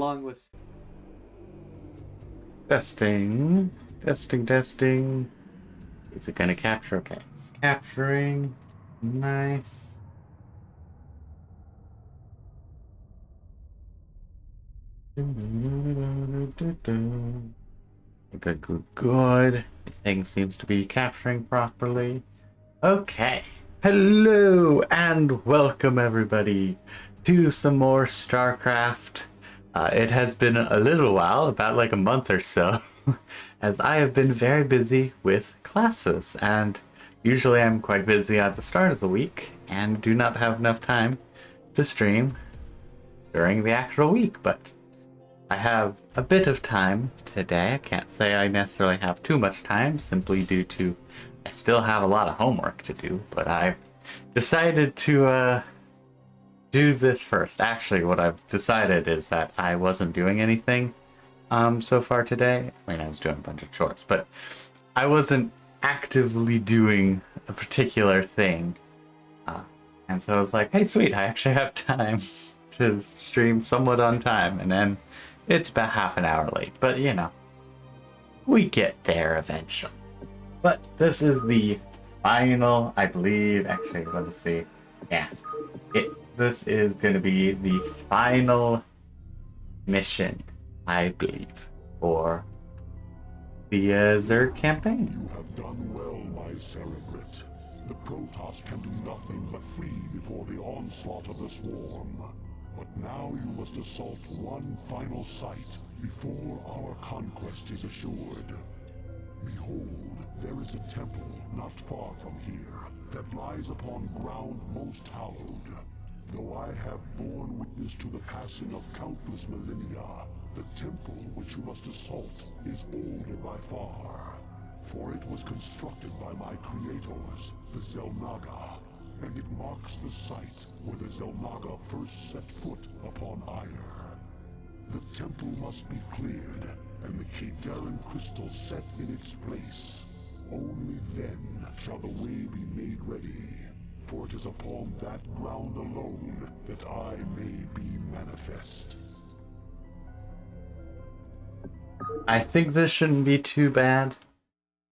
along with... Testing. Testing. Is it gonna capture? Okay, it's capturing. Nice. Good. Everything seems to be capturing properly. Okay. Hello and welcome everybody to some more Starcraft. It has been a little while, about like a month or so, as I have been very busy with classes, and usually I'm quite busy at the start of the week and do not have enough time to stream during the actual week, but I have a bit of time today. I can't say I necessarily have too much time, simply due to I still have a lot of homework to do, but I've decided to do this first. Actually, what I've decided is that I wasn't doing anything so far today. I mean, I was doing a bunch of chores, but I wasn't actively doing a particular thing. And so I was like, hey, sweet, I actually have time to stream somewhat on time, and then it's about half an hour late, but you know, we get there eventually. But this is the final, I believe, actually, let me see. Yeah, this is going to be the final mission, I believe, for the Zerg campaign. You have done well, my Cerebrit. The Protoss can do nothing but flee before the onslaught of the swarm. But now you must assault one final site before our conquest is assured. Behold, there is a temple not far from here that lies upon ground most hallowed. Though I have borne witness to the passing of countless millennia, the temple which you must assault is older by far. For it was constructed by my creators, the Xel'Naga, and it marks the site where the Xel'Naga first set foot upon Aiur. The temple must be cleared, and the Kadaran crystal set in its place. Only then shall the way be made ready, for it is upon that ground alone that I may be manifest. I think this shouldn't be too bad.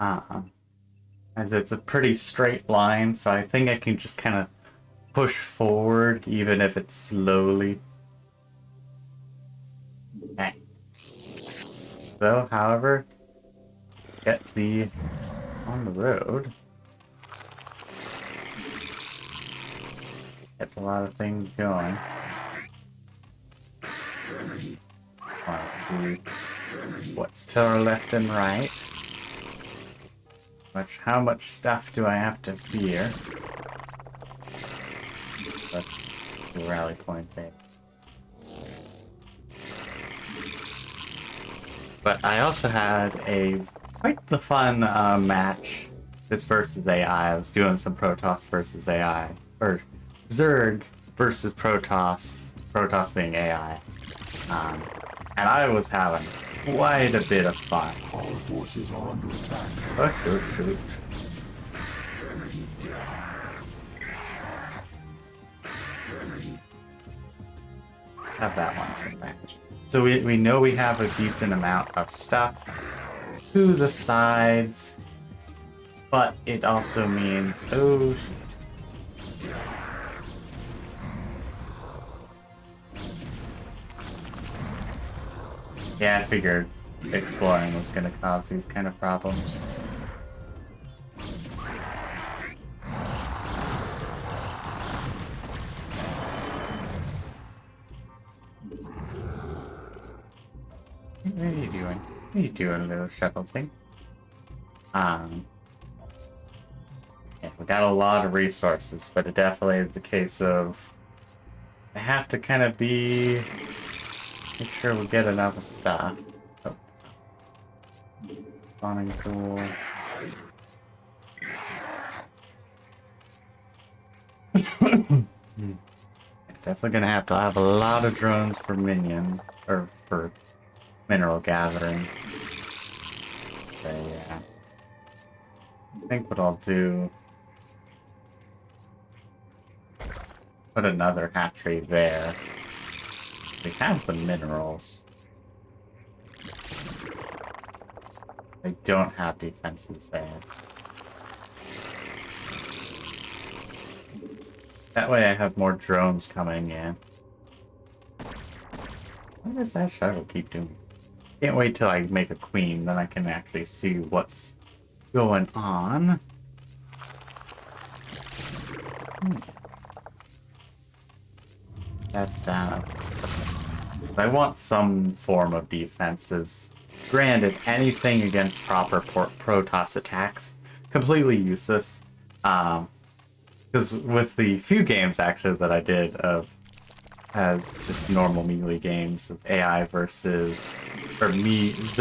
As it's a pretty straight line, so I think I can just kind of push forward, even if it's slowly. Okay. So, however, get on the road. Get a lot of things going. Just want to see what's to our left and right. How much stuff do I have to fear? That's the rally point there. But I also had quite the fun match. This versus AI. I was doing some Protoss versus AI, or Zerg versus Protoss. Protoss being AI, and I was having quite a bit of fun. Our forces are under attack. Oh, shoot. Have that one for the package. So we know we have a decent amount of stuff to the sides, but it also means, oh shoot. Yeah, I figured exploring was going to cause these kind of problems. What are you doing? What are you doing, little shuttle thing? Yeah, we got a lot of resources, but it definitely is the case of I have to kind of make sure we get enough stuff. Oh. Spawning tool. Definitely gonna have to have a lot of drones for minions, or for mineral gathering. So yeah. I think what I'll do... put another hatchery there. We have the minerals. They don't have defenses there. That way I have more drones coming in. What does that shuttle keep doing? Can't wait till I make a queen, then I can actually see what's going on. That's down. I want some form of defenses. Granted, anything against proper Protoss attacks, completely useless. Because with the few games actually that I did of as just normal melee games of AI versus, or me as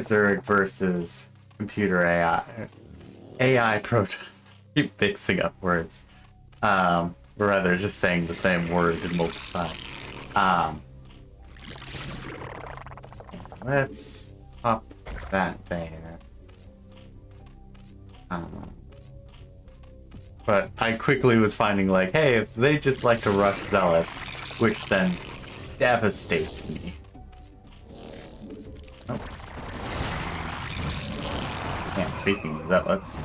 Zerg versus computer AI Protoss. Keep mixing up words. Or rather, just saying the same word multiple times. Let's pop that there. But I quickly was finding like, hey, if they just like to rush zealots, which then devastates me. Oh. Yeah, speaking of zealots.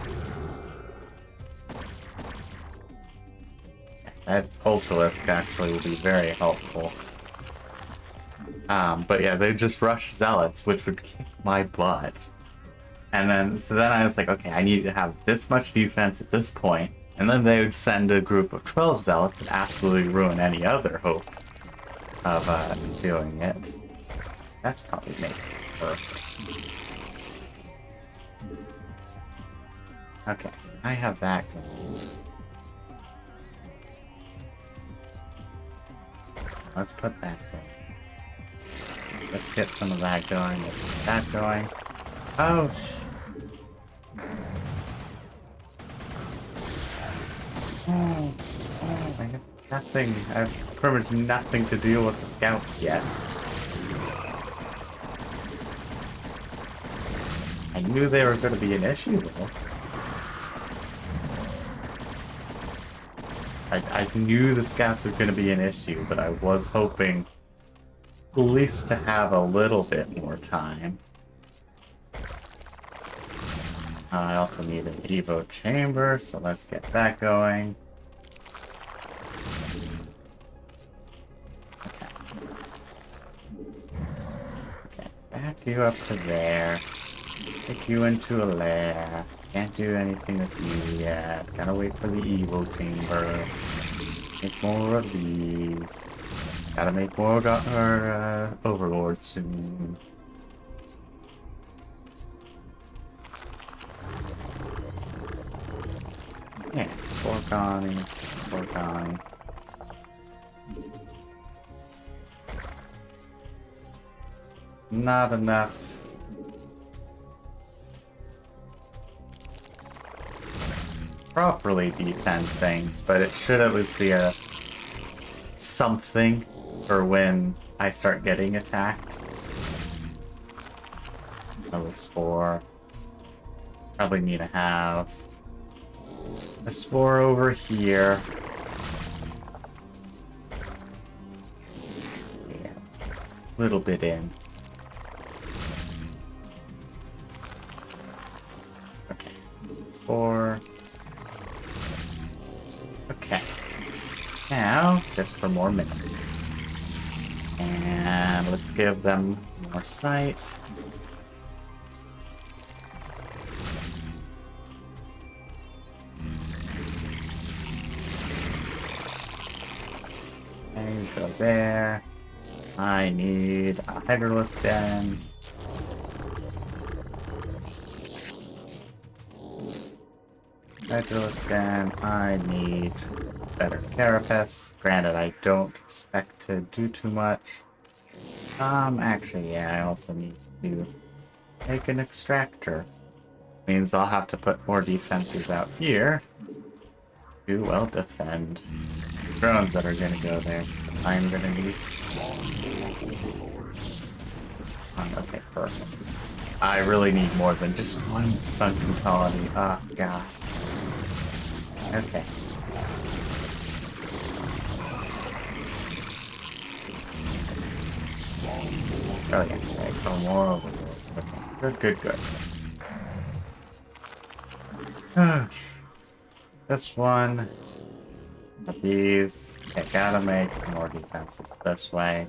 That Ultralisk actually will be very helpful. But yeah, they just rush zealots, which would kick my butt. And then, so then I was like, okay, I need to have this much defense at this point. And then they would send a group of 12 zealots and absolutely ruin any other hope of doing it. That's probably making it perfect. Okay, so I have that going. Let's put that there. Let's get some of that going. Let's get that going. Oh, I have nothing. I have pretty much nothing to deal with the scouts yet. I knew they were going to be an issue, though. I knew the scouts were going to be an issue, but I was hoping at least to have a little bit more time. I also need an Evo chamber, so let's get that going. Okay, back you up to there. Take you into a lair. Can't do anything with you yet. Gotta wait for the Evo chamber. Make more of these. Gotta make more overlords soon. Yeah, Forgani. Not enough. Properly defend things, but it should at least be a something for when I start getting attacked. Another spore. Probably need to have a spore over here. Yeah, little bit in. Okay, 4. Okay. Now, just for more minutes. And let's give them more sight. Okay, go there. I need a Hydralisk Den. I need better carapace. Granted, I don't expect to do too much. Actually, yeah, I also need to make an extractor. Means I'll have to put more defenses out here to, well, defend drones that are gonna go there. I'm gonna need. Okay, perfect. I really need more than just one sunken colony. Oh, gosh. Okay. Oh yeah, okay, come more over. Good, good, good. Okay. This one. These. Okay, gotta make some more defenses this way.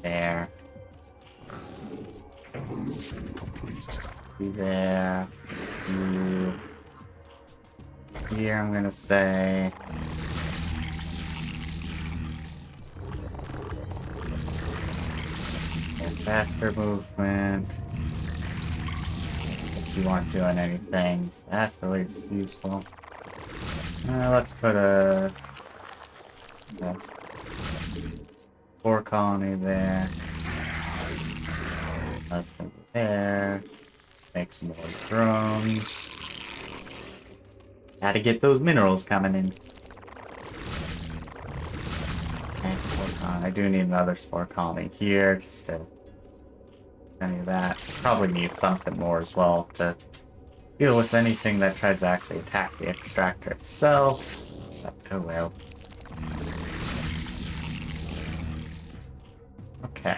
There. There. Here I'm gonna say. Faster movement. Guess you aren't doing anything. So that's at least useful. Let's put a spore colony there. Let's go there. Make some more drones. Gotta get those minerals coming in. And spore colony. I do need another spore colony here just to any of that. Probably need something more as well to deal with anything that tries to actually attack the extractor itself. But, oh well. Okay.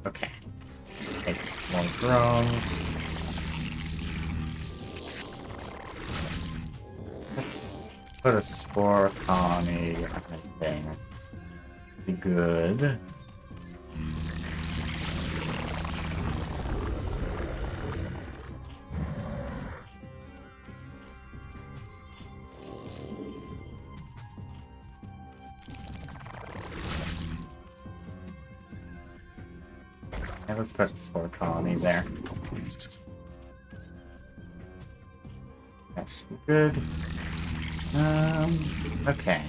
Okay. Take more drones. Let's put a spore colony right there. Be good. Yeah, let's put a spore colony there. That should be good. Okay,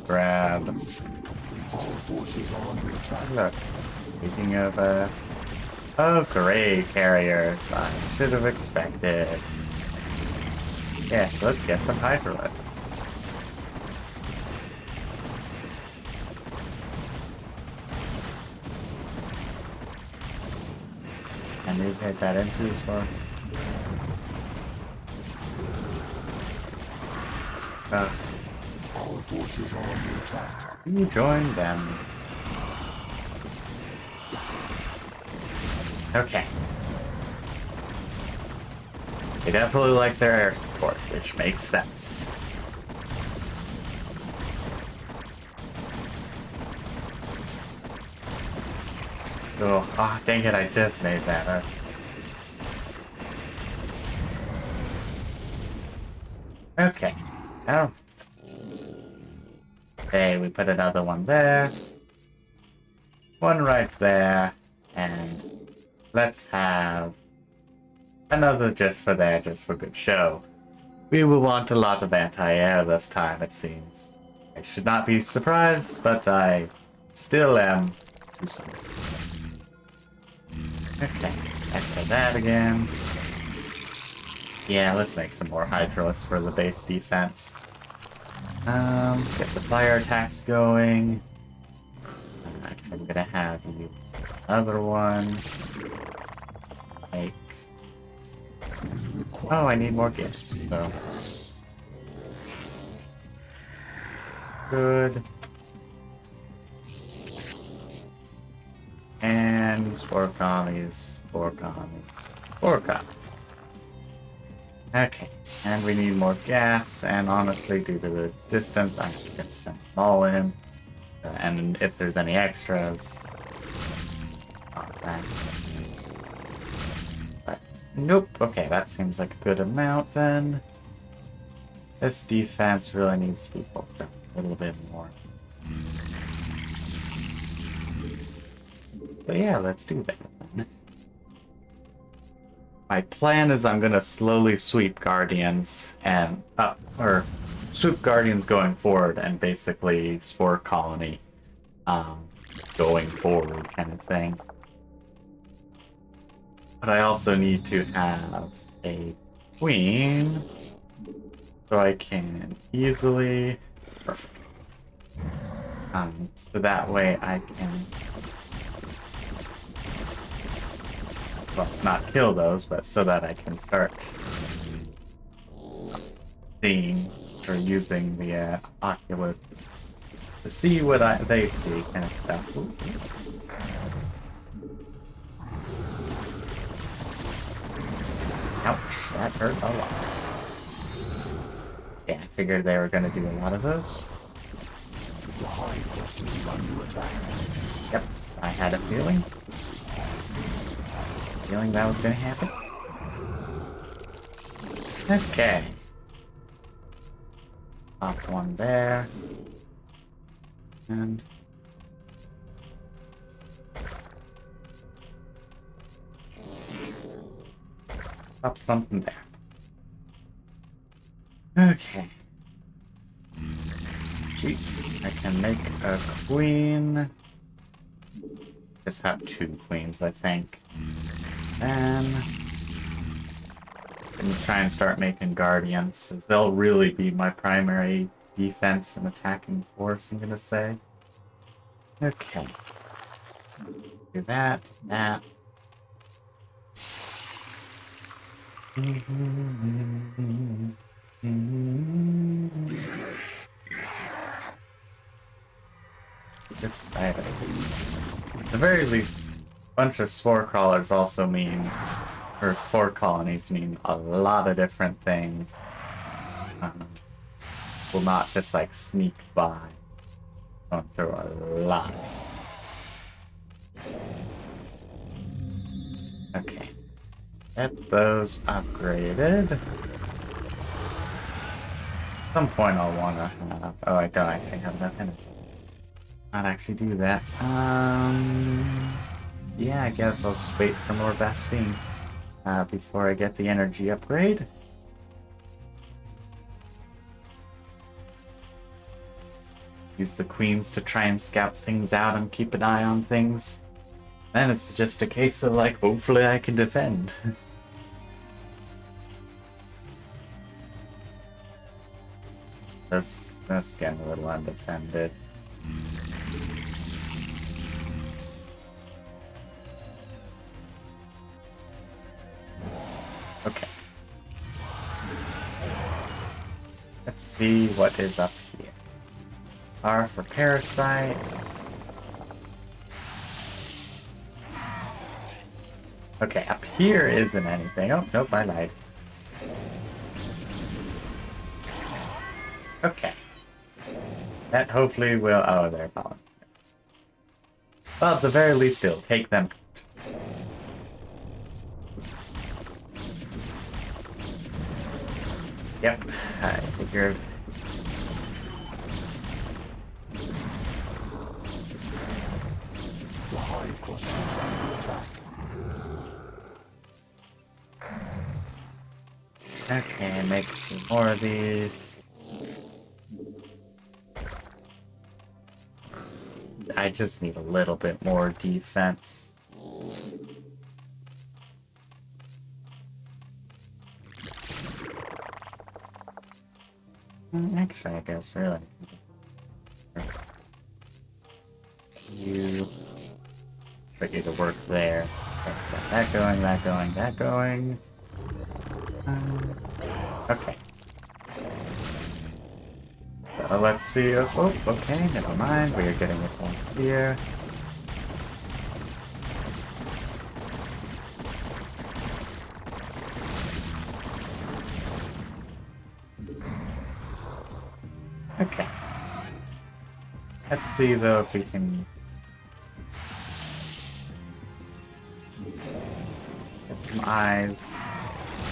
grab. Look, speaking of, oh, gray carriers, I should have expected. Yes, let's get some hydralisks. And we hit that into as well. Our forces are under attack. You join them. Okay. They definitely like their air support, which makes sense. Oh, dang it, I just made that up. Okay. Oh. Okay, we put another one there. One right there. And let's have another just for there, just for good show. We will want a lot of anti-air this time, it seems. I should not be surprised, but I still am to some. Okay, after that again. Yeah, let's make some more Hydralisks for the base defense. Get the fire attacks going. Actually, I'm gonna have you another one. Make. Oh, I need more gifts, so. Good. And spore colonies, spore colony, spore colony. Okay, and we need more gas, and honestly, due to the distance, I'm just gonna send them all in. And if there's any extras, that. But nope. Okay, that seems like a good amount then. This defense really needs to be bulked up a little bit more. But yeah, let's do that then. My plan is I'm gonna slowly sweep Guardians and or sweep Guardians going forward and basically Spore Colony going forward kind of thing. But I also need to have a queen so I can easily... Perfect. So that way I can, well, not kill those, but so that I can start seeing or using the oculus to see what they see, kind of stuff. Ooh. Ouch, that hurt a lot. Yeah, I figured they were going to do a lot of those. Yep, I had a feeling. Feeling that was going to happen. Okay. Pop one there. And pop something there. Okay. Sweet. I can make a queen. Just have 2 queens, I think. Then I can try and start making guardians, as they'll really be my primary defense and attacking force, I'm gonna say. Okay. Do that, that. This side of it. At the very least, a bunch of spore crawlers also means, or spore colonies mean a lot of different things. Will not just like sneak by. Going through a lot. Okay. Get those upgraded. At some point I'll wanna have, oh, I don't actually have enough energy. Not actually do that. Yeah, I guess I'll just wait for more Bastine before I get the energy upgrade. Use the queens to try and scout things out and keep an eye on things. Then it's just a case of like, hopefully I can defend. That's getting a little undefended. Okay. Let's see what is up here. R for Parasite. Okay, up here isn't anything. Oh, nope, I lied. Okay. That hopefully will... Oh, they're falling. Well, at the very least, it'll take them out. Yep, I figured. Okay, make some more of these. I just need a little bit more defense. Actually, I guess really. You put you to work there. Okay, got that going, that going, that going. Okay. So let's see. Oh, okay, never mind. We are getting it one here. Okay. Let's see though if we can get some eyes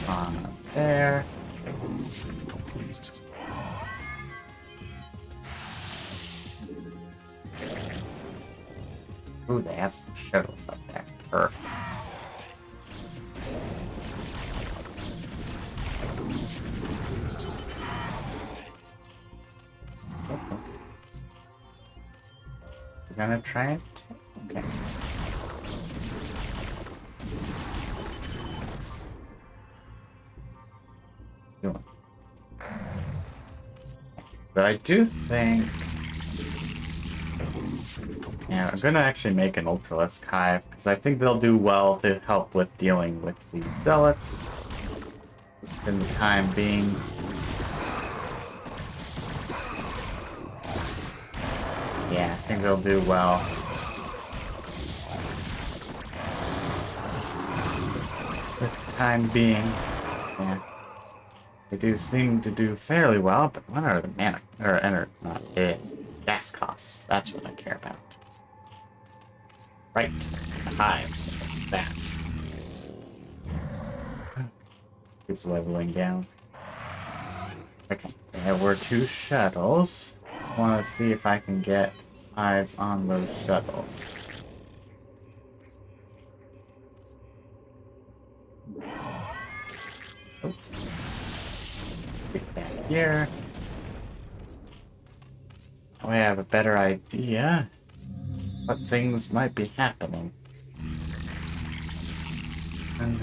on there. Ooh, they have some shuttles up there. Perfect. We're gonna try it? Okay. But I do think Yeah, I'm gonna actually make an Ultralisk Hive, because I think they'll do well to help with dealing with the Zealots in the time being. Yeah, I think they'll do well. With the time being. Yeah. They do seem to do fairly well, but what are the mana or gas costs? That's what I care about. Right, the hives. That keeps leveling down. Okay, there were 2 shuttles. I want to see if I can get eyes on those shuttles. Oh. Get back here. I have a better idea what things might be happening. And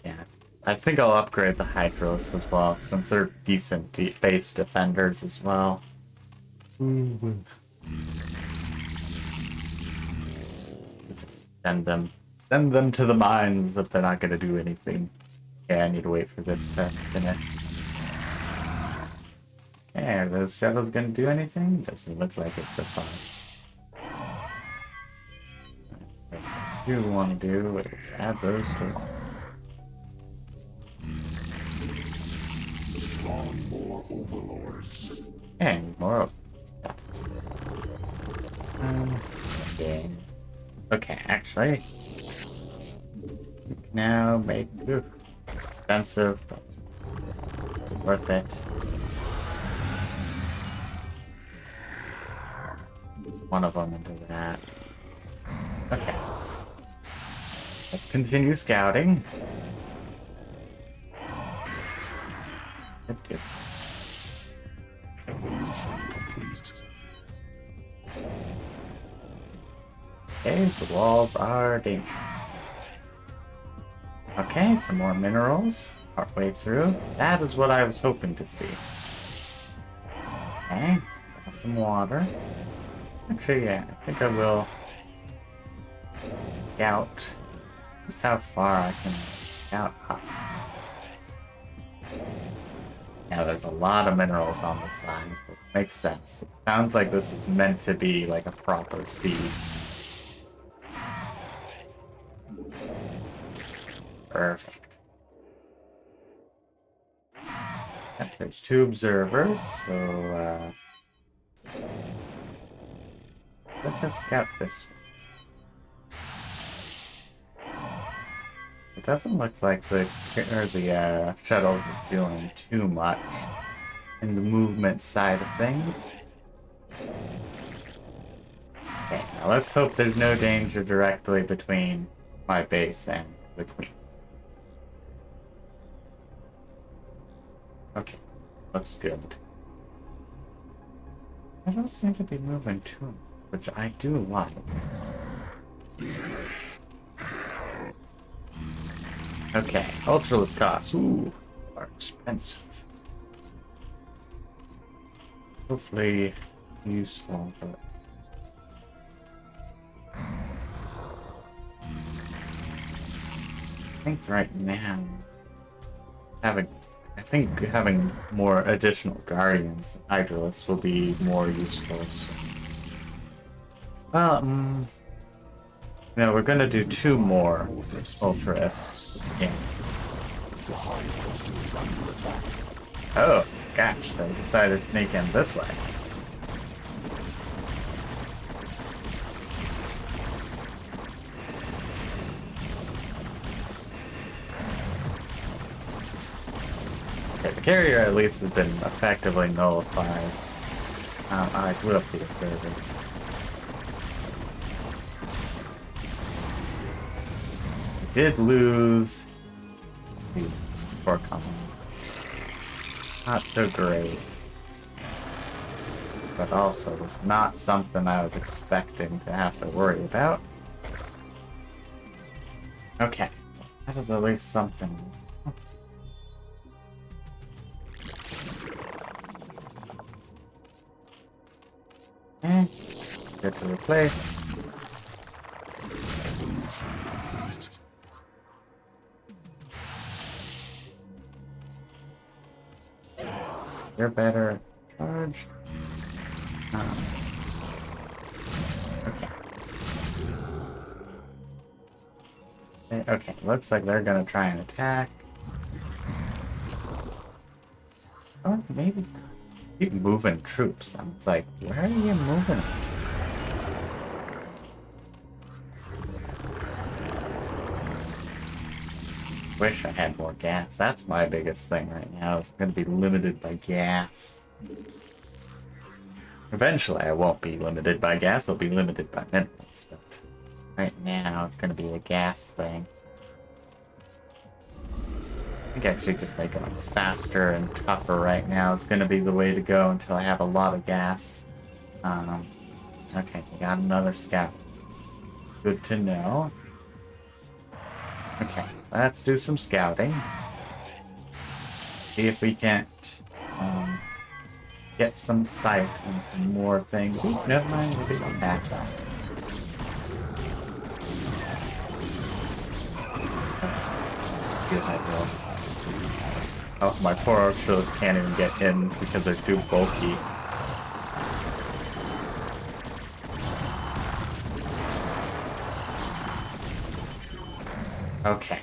yeah, I think I'll upgrade the Hydros as well, since they're decent base defenders as well. Send them to the mines if they're not going to do anything. Yeah, I need to wait for this to finish. Okay, are those shuttles going to do anything? Doesn't look like it so far. What you want to do is add those to. Spawn more overlords. And more of that. Okay. Okay, actually. Now make expensive, but worth it. One of them into that. Okay. Let's continue scouting. Good. Evolution complete. Okay, the walls are dangerous. Okay, some more minerals. Partway through. That is what I was hoping to see. Okay, got some water. Actually, yeah, I think I will scout just how far I can scout up. Yeah, there's a lot of minerals on the side. It makes sense. It sounds like this is meant to be like a proper siege. Perfect. And there's 2 observers, so let's just scout this one. It doesn't look like the shuttles are doing too much in the movement side of things. Okay, now let's hope there's no danger directly between my base and the queen. Okay, looks good. I don't seem to be moving too much, which I do like. Okay, Ultralisk costs. Ooh, are expensive. Hopefully useful, but I think right now having more additional guardians and Hydralisks will be more useful. So. Well, no, we're gonna do 2 more Ultralisks. Yeah. Oh, gosh, they decided to sneak in this way. Okay, the carrier at least has been effectively nullified. I blew up the observer. I did lose the forecoming. Not so great. But also was not something I was expecting to have to worry about. Okay. That is at least something. Okay. Good to replace. You're better charged. Okay. Okay, looks like they're gonna try and attack. Or maybe keep moving troops. And it's like, where are you moving? Wish I had more gas. That's my biggest thing right now. It's gonna be limited by gas. Eventually, I won't be limited by gas. I'll be limited by minerals. But right now, it's gonna be a gas thing. I think actually just making them faster and tougher right now is gonna be the way to go until I have a lot of gas. Okay, we got another scout. Good to know. Okay, let's do some scouting. See if we can't get some sight on some more things. Ooh, never mind, we'll be back. Good ideas. Oh, my poor archers can't even get in because they're too bulky. Okay.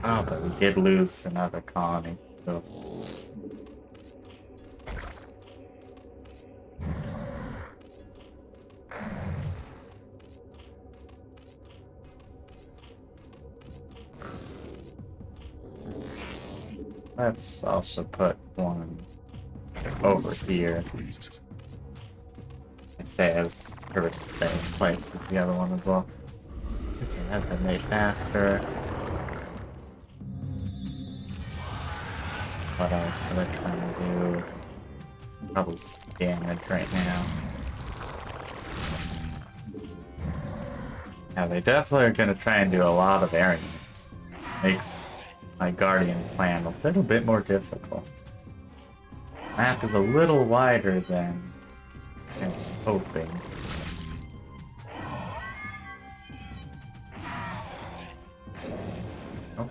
Oh, but we did lose another colony. So. Let's also put one over here. It says covers the same place as the other one as well. Okay, that's been made faster. What else should I try and do? Probably damage right now. Yeah, they definitely are going to try and do a lot of air units. Makes my Guardian plan a little bit more difficult. Map is a little wider than I was hoping. Oh.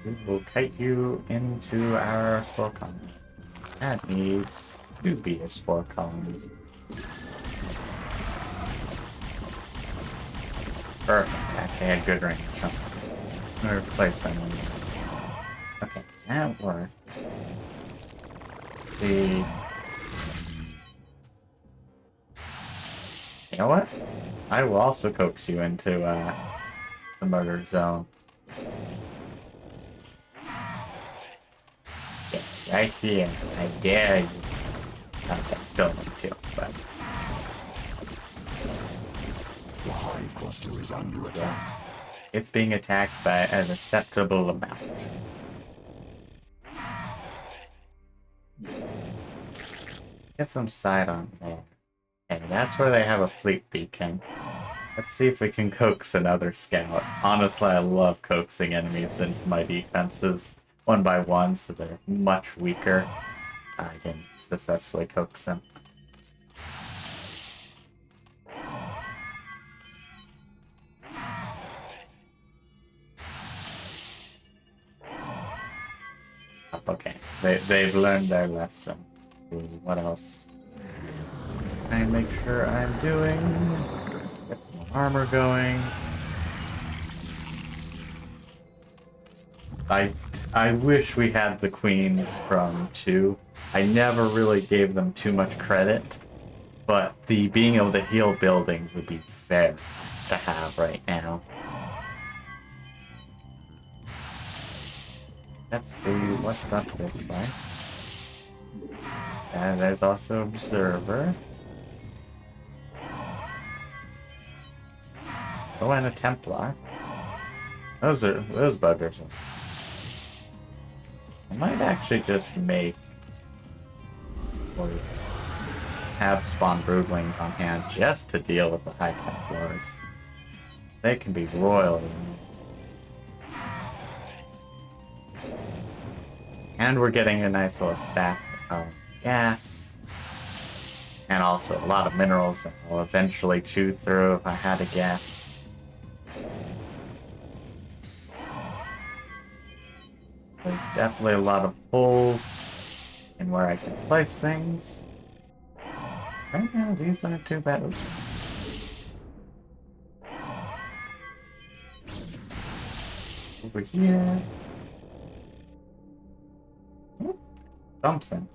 We will kite you into our spore colony. That needs to be a spore colony. Perfect. Actually had good range. Replacement. Okay, that worked. You know what? I will also coax you into the murder zone. Yes, right here. I dare you. Okay, still need to, but... The hive cluster is under attack. It's being attacked by an acceptable amount. Get some sight on there. Okay, that's where they have a fleet beacon. Let's see if we can coax another scout. Honestly, I love coaxing enemies into my defenses one by one, so they're much weaker. I can successfully coax them. Okay, they've learned their lesson. Let's see what else? I make sure I'm doing. Get some armor going. I wish we had the queens from 2. I never really gave them too much credit, but the being able to heal buildings would be very nice to have right now. Let's see what's up this way. And there's also Observer. Oh, and a Templar. Those buggers. I might actually just make or have spawn broodlings on hand just to deal with the High Templars. They can be royal. And we're getting a nice little stack of gas. And also a lot of minerals that I'll eventually chew through if I had to guess. There's definitely a lot of holes in where I can place things. Right now, these aren't too bad. Oops. Over here. Something.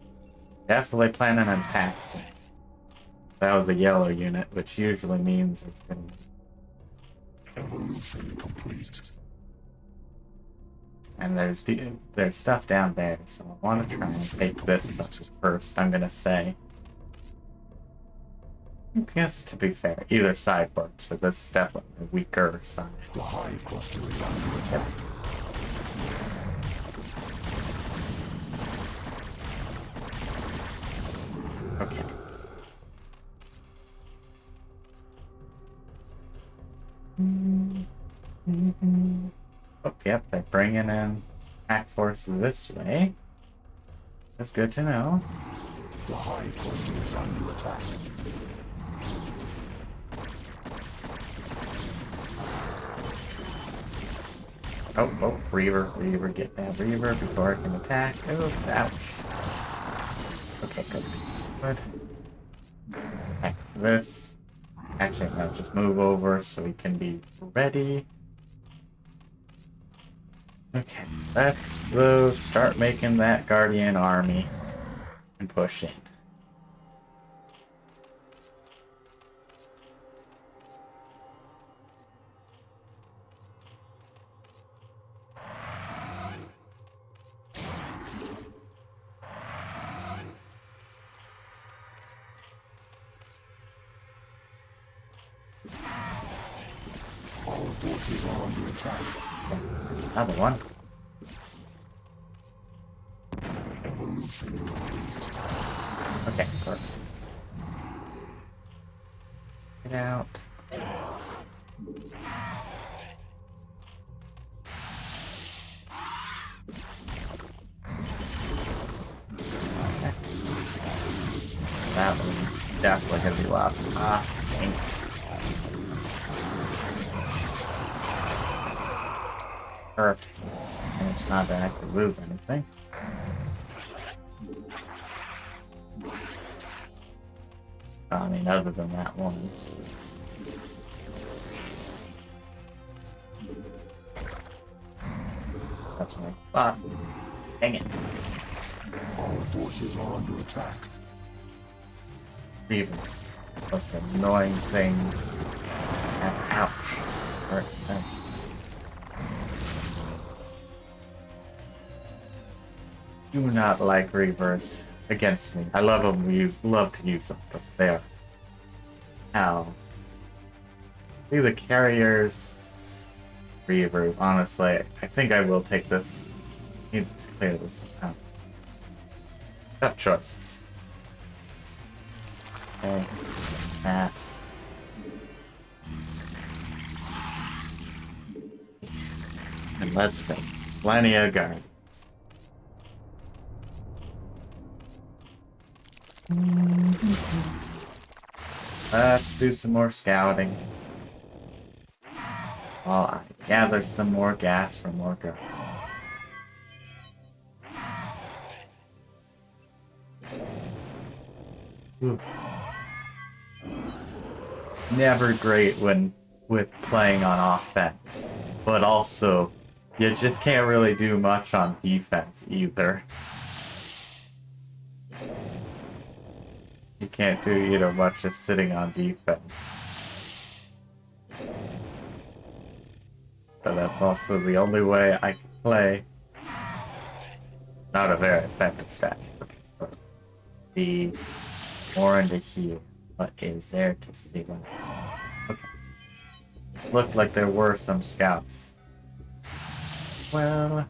Definitely planning on attacks. That was a yellow unit, which usually means it's been... Evolution complete. And there's stuff down there, so I want to try and take this stuff first, I'm gonna say. I guess, to be fair, either side works, but this is definitely the weaker side. The hive cluster is under attack. Okay. Oh, yep, they're bringing in attack forces this way. That's good to know. The hive cluster is under attack. Oh, Reaver, get that Reaver before I can attack. Oh, ouch. Okay, good. Attack this. Actually, no, just move over so we can be ready. Okay, let's start making that Guardian army and push in. Our forces are under attack. Another one. Evolution complete. Okay, perfect. Get out. That one's definitely gonna be lost. Ah, dang. Perfect. And it's not that I could lose anything. I mean, other than that one. That's what I thought. Dang it. Our forces are under attack. Reavers. Most annoying things. And ouch. Hurt. Do not like Reavers against me. I love them. Love to use them, but they are. Ow. See the carriers. Reavers. Honestly, I think I will take this. Need to clear this out. Tough choices. Okay. That. And let's make plenty of guards. Let's do some more scouting. While I gather some more gas for more guards. Oof. Never great with playing on offense, but also you just can't really do much on defense either. You can't do much just sitting on defense. But that's also the only way I can play. Not a very effective strategy. But the more into here. What is there to see? Okay. Looked like there were some scouts. Well.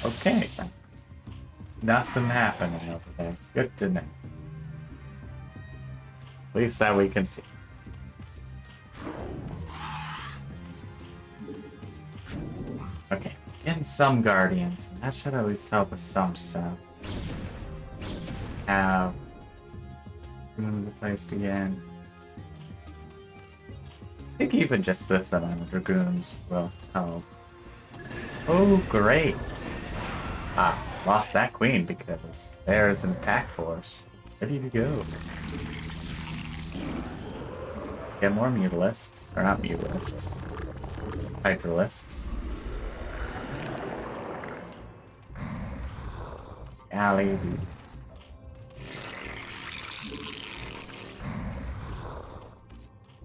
Okay. Nothing happening over there. Good to know. At least that we can see. Okay, getting some guardians. That should at least help with some stuff. have replaced again. I think even just this amount of dragoons will help. Oh, great! Ah, lost that queen because there's an attack force ready to go. Get more mutalisks, or not mutalisks, hydralisks. Alley.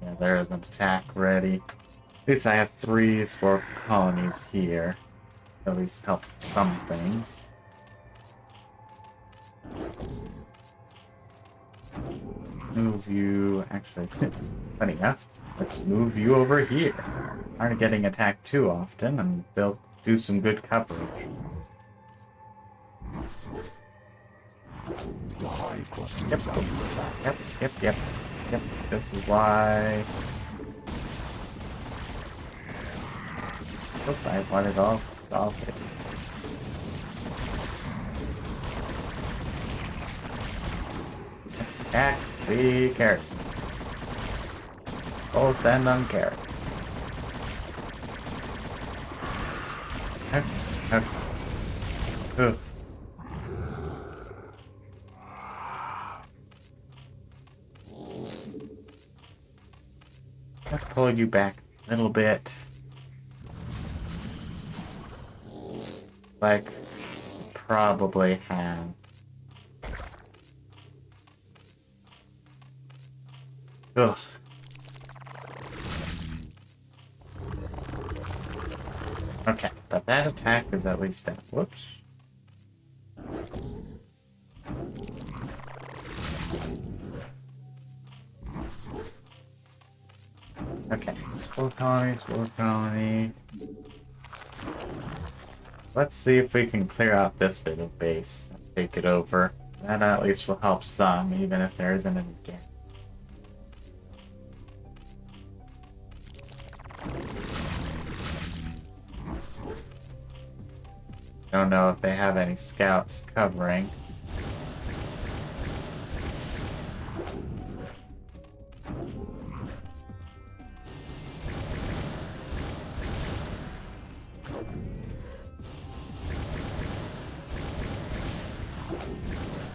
Yeah, there's an attack ready. At least I have 3 spore colonies here. At least helps some things. Move you, actually, funny enough, let's move you over here. Aren't getting attacked too often, and they'll do some good coverage. Yep. This is why. Oops, I wanted all safe. Attack the carrot. Oh, send on carrot. Ugh. Let's pull you back a little bit. Like, probably have. Ugh. Okay, but that attack is at least dead. Whoops. Okay, spore colony. Let's see if we can clear out this bit of base and take it over. That at least will help some, even if there isn't any game. Don't know if they have any scouts covering.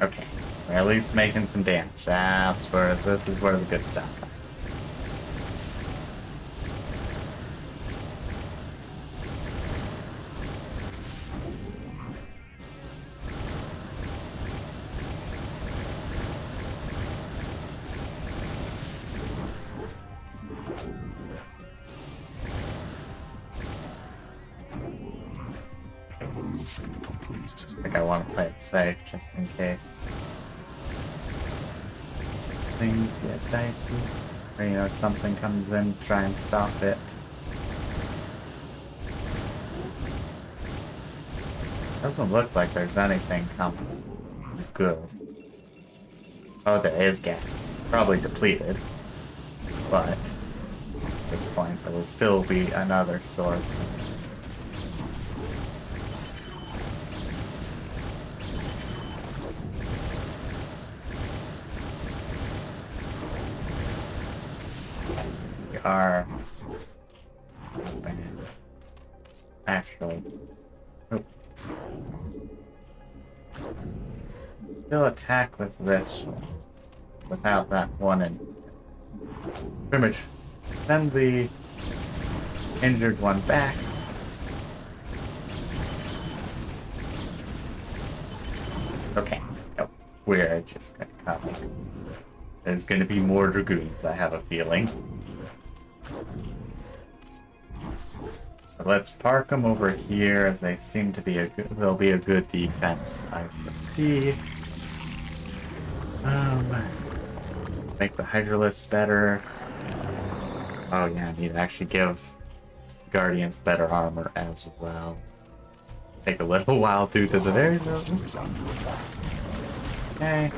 Okay, we're at least making some damage. This is where the good stuff comes. I think I want to play it safe just in case things get dicey. Or, you know, something comes in to try and stop it. Doesn't look like there's anything coming. It's good. Oh, there is gas. Probably depleted. But at this point, there will still be another source. Are actually still attack with this one without that one and pretty much send the injured one back. Okay, oh, we're just gonna come. There's gonna be more dragoons, I have a feeling. But let's park them over here, as they seem to be they'll be a good defense, I foresee. Make the Hydralisks better. Oh yeah, I need to actually give Guardians better armor as well. Take a little while due to the very low. Okay.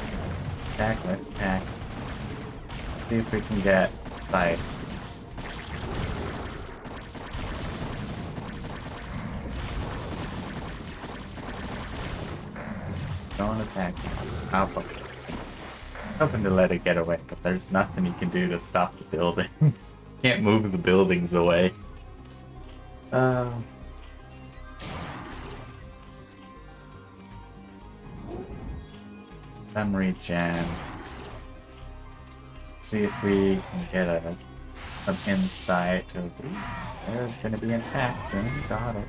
Attack, let's attack. See if we can get sight. Don't attack. I'll poke it. Hoping to let it get away, but there's nothing you can do to stop the building. Can't move the buildings away. Some regen. See if we can get some insight. There's gonna be an attack soon. Got it.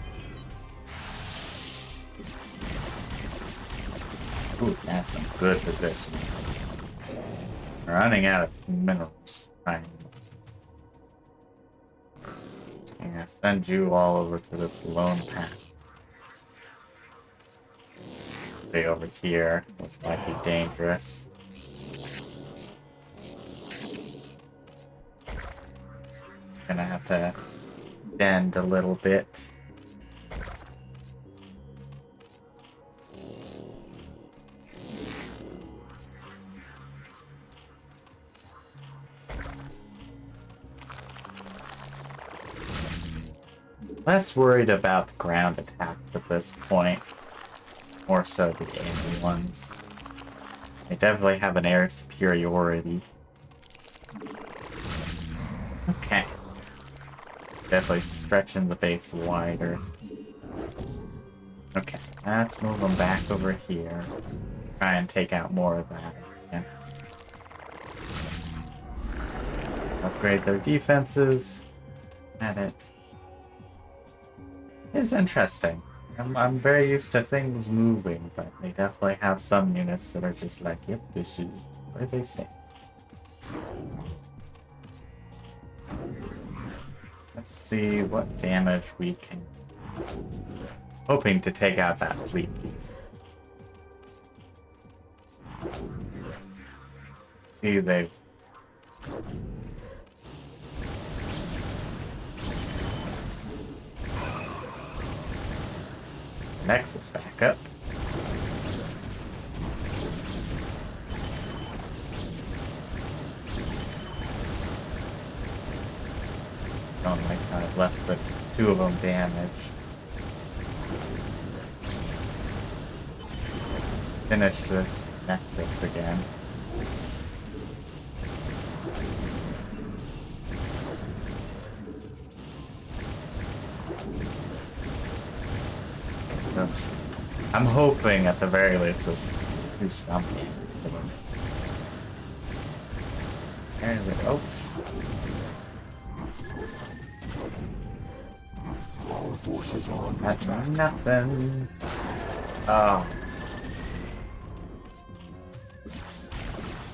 Ooh, that's some good positioning. Running out of minerals. Right. Yeah, send you all over to this lone path. Stay over here, which might be dangerous. Gonna have to bend a little bit. Less worried about the ground attacks at this point. More so the enemy ones. They definitely have an air superiority. Okay. Definitely stretching the base wider. Okay, let's move them back over here. Try and take out more of that. Yeah. Upgrade their defenses. At it. It's interesting. I'm very used to things moving, but they definitely have some units that are just like, yep, this is where they stay. Let's see what damage we can... Hoping to take out that fleet. See, they've... Nexus back up. Don't like how I've left the two of them damaged. Finish this Nexus again. So, I'm hoping at the very least this do something. There we go. That's nothing. Oh.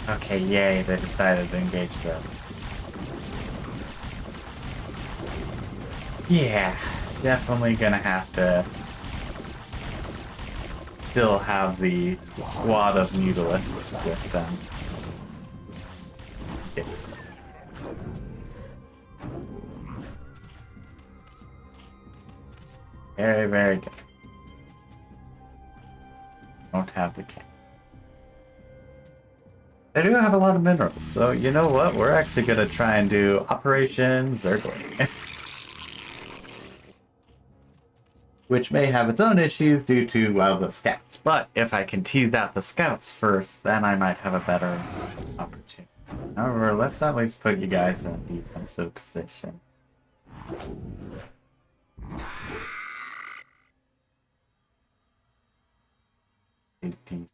Okay, yay, they decided to engage those. Yeah, definitely gonna have to still have the squad of mutalisks with them. Yeah. Very, very good. Don't have the cat. They do have a lot of minerals, so you know what? We're actually gonna try and do Operation Zergling. Which may have its own issues due to, well, the scouts. But if I can tease out the scouts first, then I might have a better opportunity. However, let's at least put you guys in a defensive position. Decent.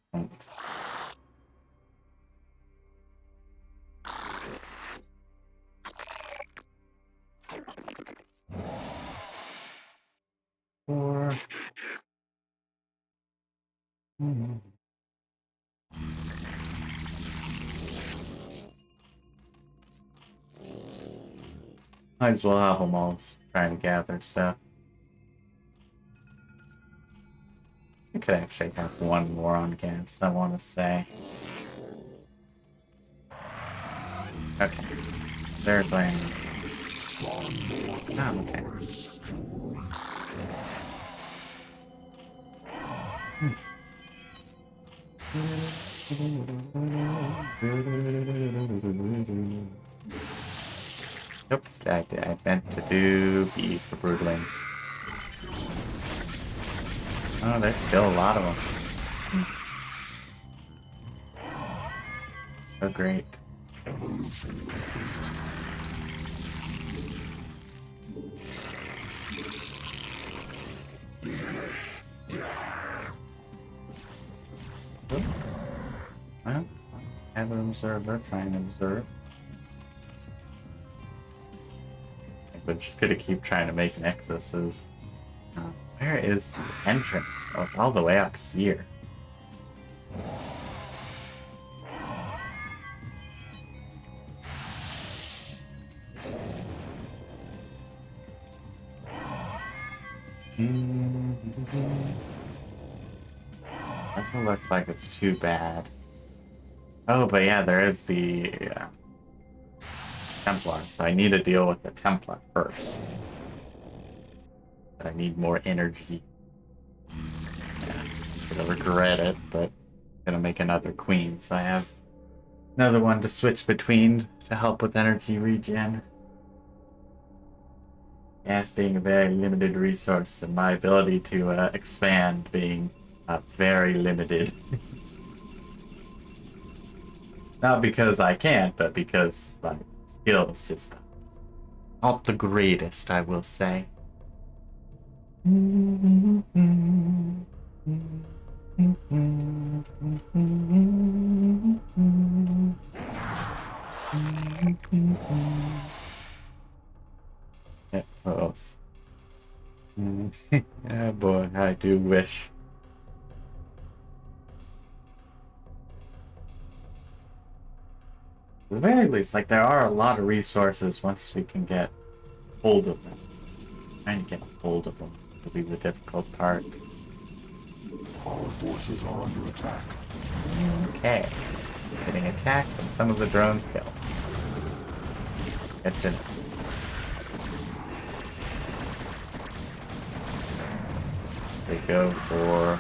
Four. Might as well have them all trying to gather stuff. I could actually have one more on Gans, I want to say. Okay. They're playing. Oh, okay. Nope, I meant to do B for broodlings. Oh, there's still a lot of them. So great. Well, I have an observer trying to observe. We're just gonna keep trying to make nexuses. Where is the entrance? Oh, it's all the way up here. Doesn't look like it's too bad. Oh, but yeah, there is the Templar, so I need to deal with the Templar first. But I need more energy. Yeah, gonna regret it, but gonna make another queen, so I have another one to switch between to help with energy regen. Gas being a very limited resource, and my ability to expand being very limited. Not because I can't, but because my skill is just not the greatest, I will say. Yeah, close. Yeah, boy, I do wish. At the very least, like, there are a lot of resources once we can get hold of them. Trying to get hold of them will be the difficult part. Our forces are under attack. Okay. Getting attacked and some of the drones killed. It's in. They go for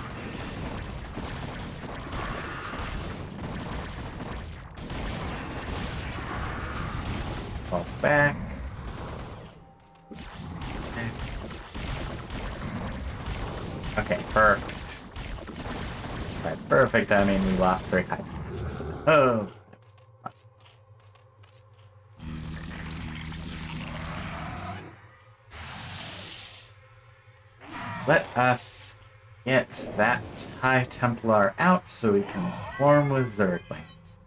fall back. Okay, perfect. By perfect, I mean we lost 3 high passes. Oh. Let us get that High Templar out so we can swarm with Zerglings.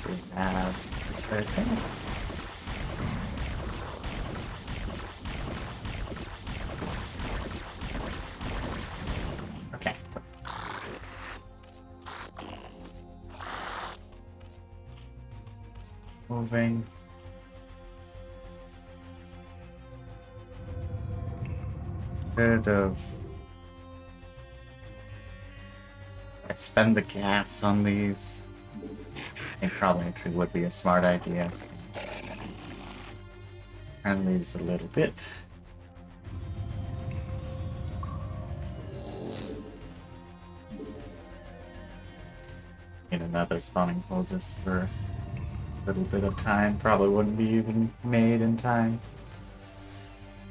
We have 13. Okay. Moving. Rid of. I spend the gas on these. I think probably actually would be a smart idea. So turn these a little bit. Need another spawning pool just for a little bit of time. Probably wouldn't be even made in time.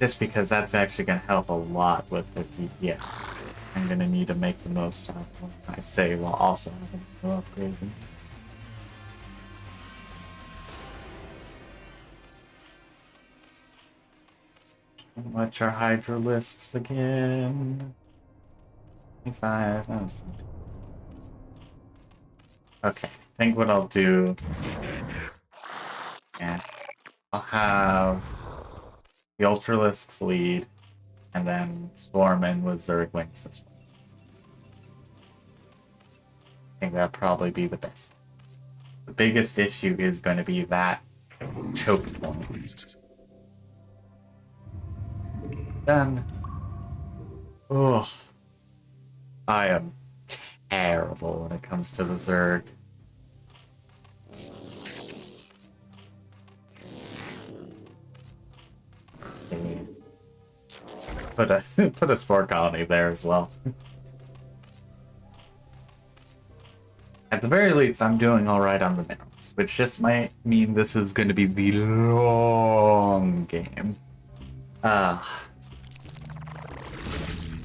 Just because that's actually going to help a lot with the DPS. I'm going to need to make the most out of what I say while also having to go upgrading. Watch our Hydralisks again. 25. Okay, I think what I'll do. Yeah, I'll have the Ultralisks lead, and then swarm in with Zerglings as well. I think that'd probably be the best. The biggest issue is going to be that choke point. Done. Ugh. I am terrible when it comes to the Zerg. Okay. put a put a spore colony there as well. At the very least, I'm doing all right on the minerals, which just might mean this is going to be the long game.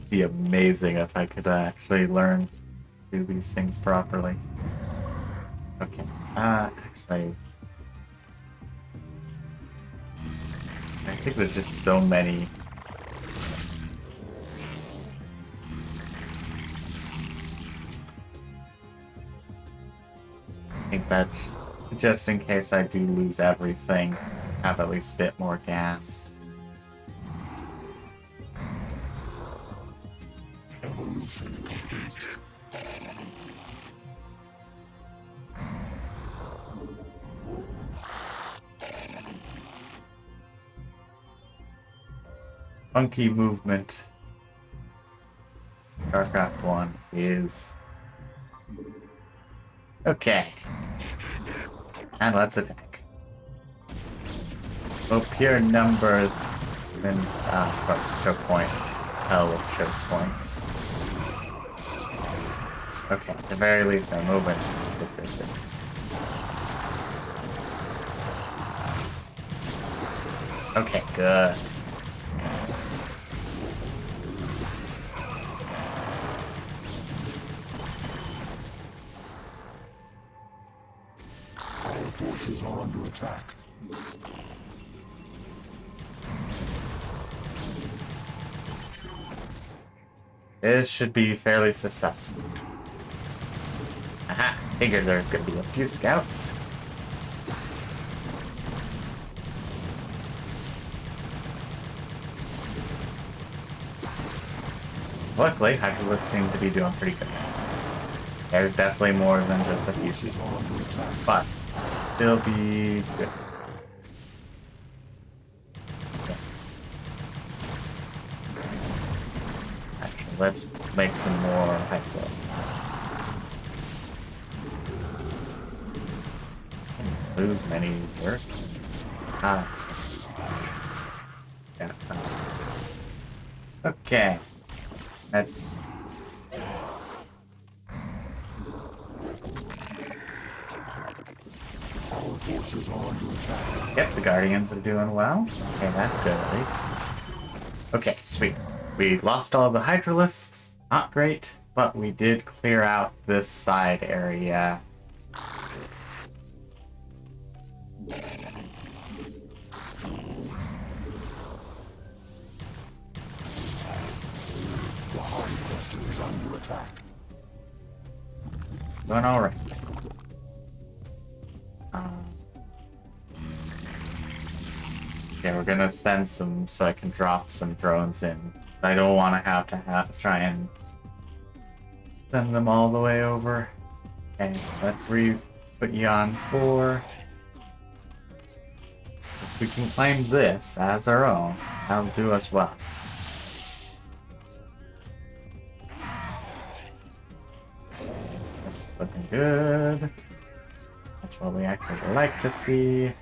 Be amazing if I could actually learn to do these things properly. Okay. Actually, I think there's just so many. I think that just in case I do lose everything, have at least a bit more gas. Funky movement. Starcraft 1 is... Okay. And let's attack. Well, pure numbers wins, what's choke point? Hell with choke points. Okay, at the very least I'm moving. Okay, good. Forces are under attack. This should be fairly successful. Aha! Figured there's gonna be a few scouts. Luckily, Hydralists seem to be doing pretty good. There's definitely more than just a few people, but still be good. Okay. Actually, let's make some more Hydralists. Lose many Zerg. Yeah. Okay. Let's. Forces are under attack. Yep, the Guardians are doing well. Okay, that's good at least. Okay, sweet. We lost all the Hydralisks. Not great, but we did clear out this side area. The Hive Cluster is under attack. Doing alright. Okay, we're gonna spend some so I can drop some drones in. I don't want to try and send them all the way over. Okay, let's put you on 4. If we can claim this as our own, that'll do us well. This is looking good. That's what we actually like to see.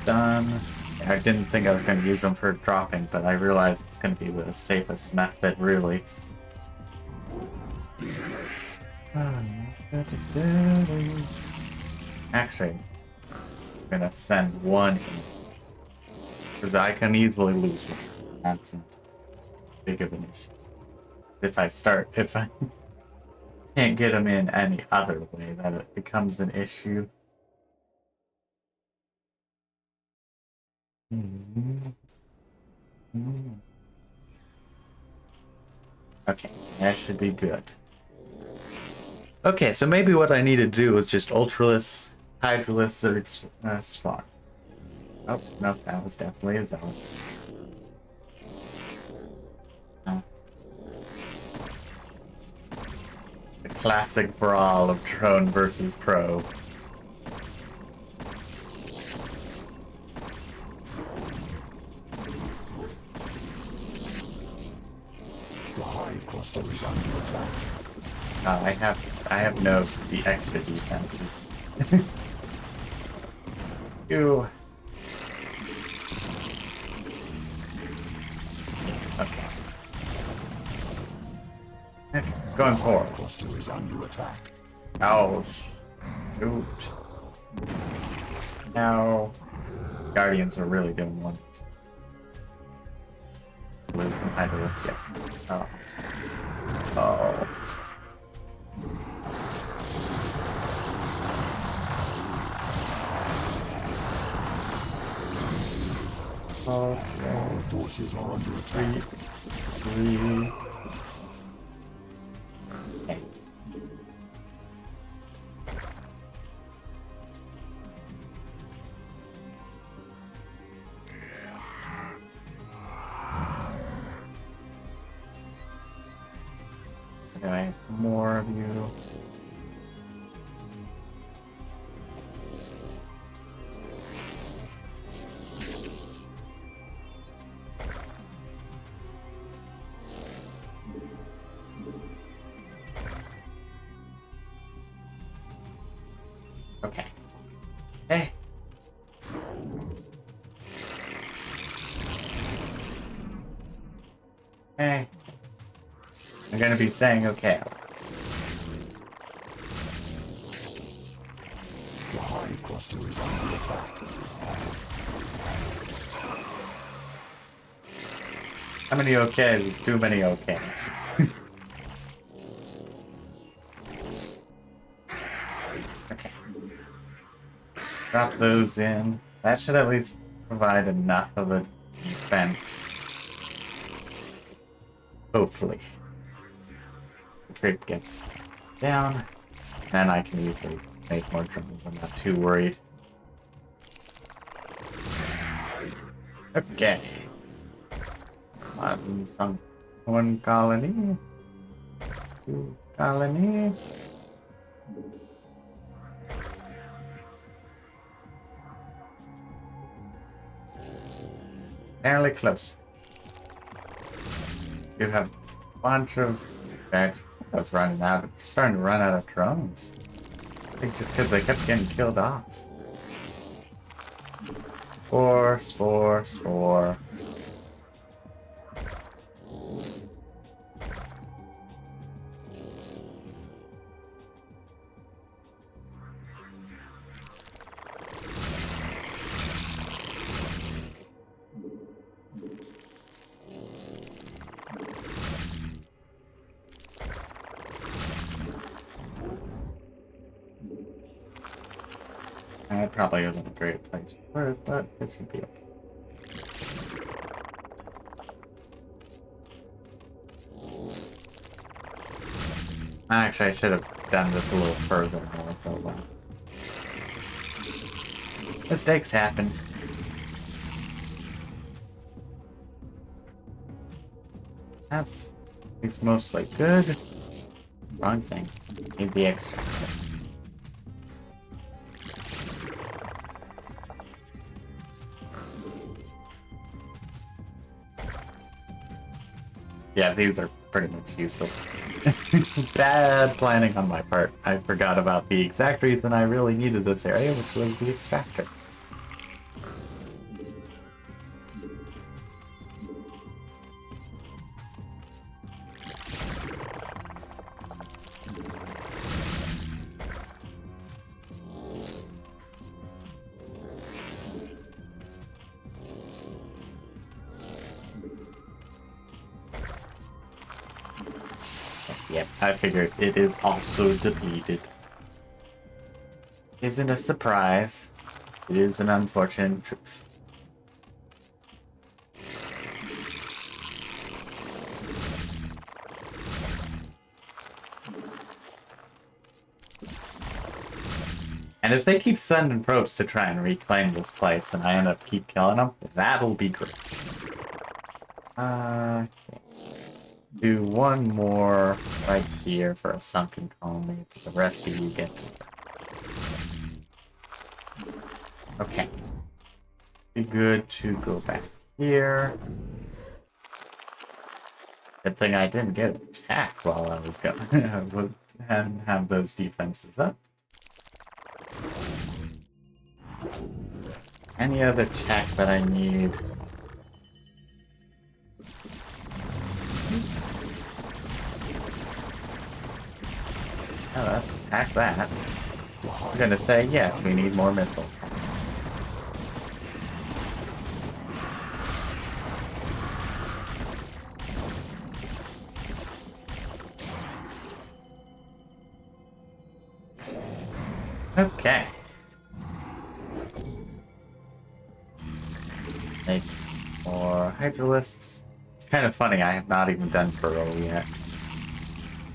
Done. I didn't think I was going to use them for dropping, but I realized it's going to be the safest method, really. Actually, I'm going to send one in. Because I can easily lose one. That's not big of an issue. If I can't get them in any other way, that it becomes an issue. Okay, that should be good. Okay, so maybe what I need to do is just Ultralisk, Hydralisk, Zerg spawn. Oh, no, that was definitely a zone. The classic brawl of drone versus pro. The Hive Cluster is under attack. I have no the extra defenses. Ew. Okay, going forward. Cluster is under attack. Oh, shoot. Now, Guardians are really doing wonders. Losing Hydralis yet. Oh. Oh. Okay. Our forces are under attack. Three. Okay. Okay, more of you. Okay. Hey. Hey. I'm gonna be saying okay. The hive cluster is under attack. How many okays? It's too many okays. Okay. Drop those in. That should at least provide enough of a defense. Hopefully. The creep gets down. Then I can easily make more drums. I'm not too worried. Okay. One colony. Two colony. Fairly close. You have a bunch of... I was running out. Starting to run out of drones. I think just because they kept getting killed off. Spore. That probably isn't a great place for it, but it should be okay. Actually, I should have done this a little further north, oh well. Mistakes happen. It's mostly good. Wrong thing. Need the extractor. Yeah, these are pretty much useless. Bad planning on my part. I forgot about the exact reason I really needed this area, which was the extractor. Yep, I figured it is also depleted. Isn't a surprise. It is an unfortunate truth. And if they keep sending probes to try and reclaim this place and I end up keep killing them, that'll be great. Do one more right here for a sunken colony. The rest of you get to... Okay. Be good to go back here. Good thing I didn't get attacked while I was going. And have those defenses up. Any other tech that I need? Yeah, let's attack that. I'm gonna say, yes, we need more missiles. Okay. Make more hydralisks. It's kind of funny, I have not even done burrow yet.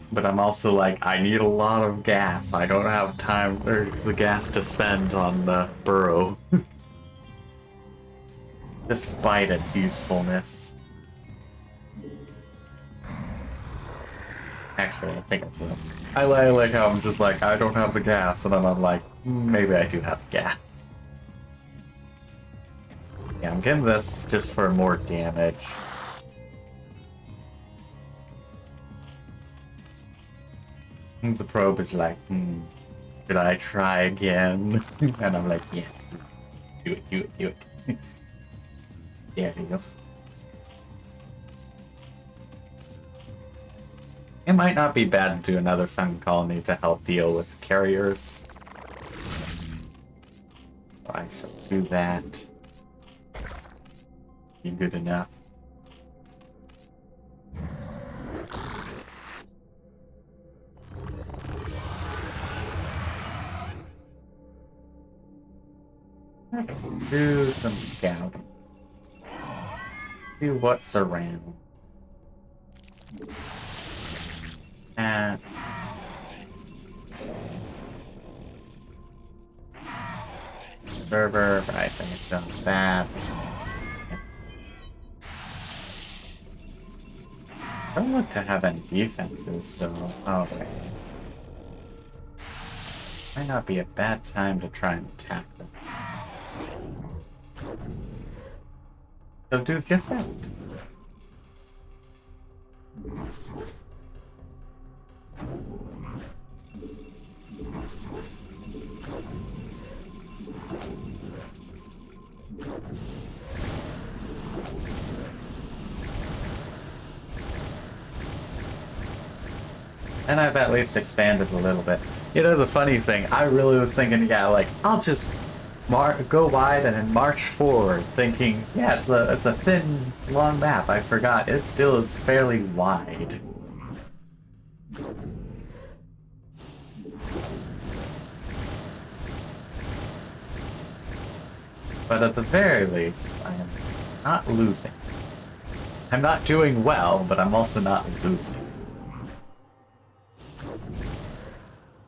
But I'm also like, I need a lot of gas. I don't have time or the gas to spend on the burrow. Despite its usefulness. Actually, I think I will. I like how I'm just like, I don't have the gas, and then I'm like, maybe I do have gas. Yeah, I'm getting this just for more damage. The probe is like, should I try again? And I'm like, yes, do it, do it, do it. There you go. It might not be bad to do another sun colony to help deal with carriers. I shall do that. Be good enough. Let's do some scouting. See what's around. And server, but I think it's not bad. Don't look to have any defenses, so oh right. Might not be a bad time to try and attack them. So do just that. And I've at least expanded a little bit. You know, the funny thing, I really was thinking, yeah, like, I'll just go wide and then march forward, thinking, yeah, it's a thin, long map. I forgot, it still is fairly wide. But at the very least, I am not losing. I'm not doing well, but I'm also not losing.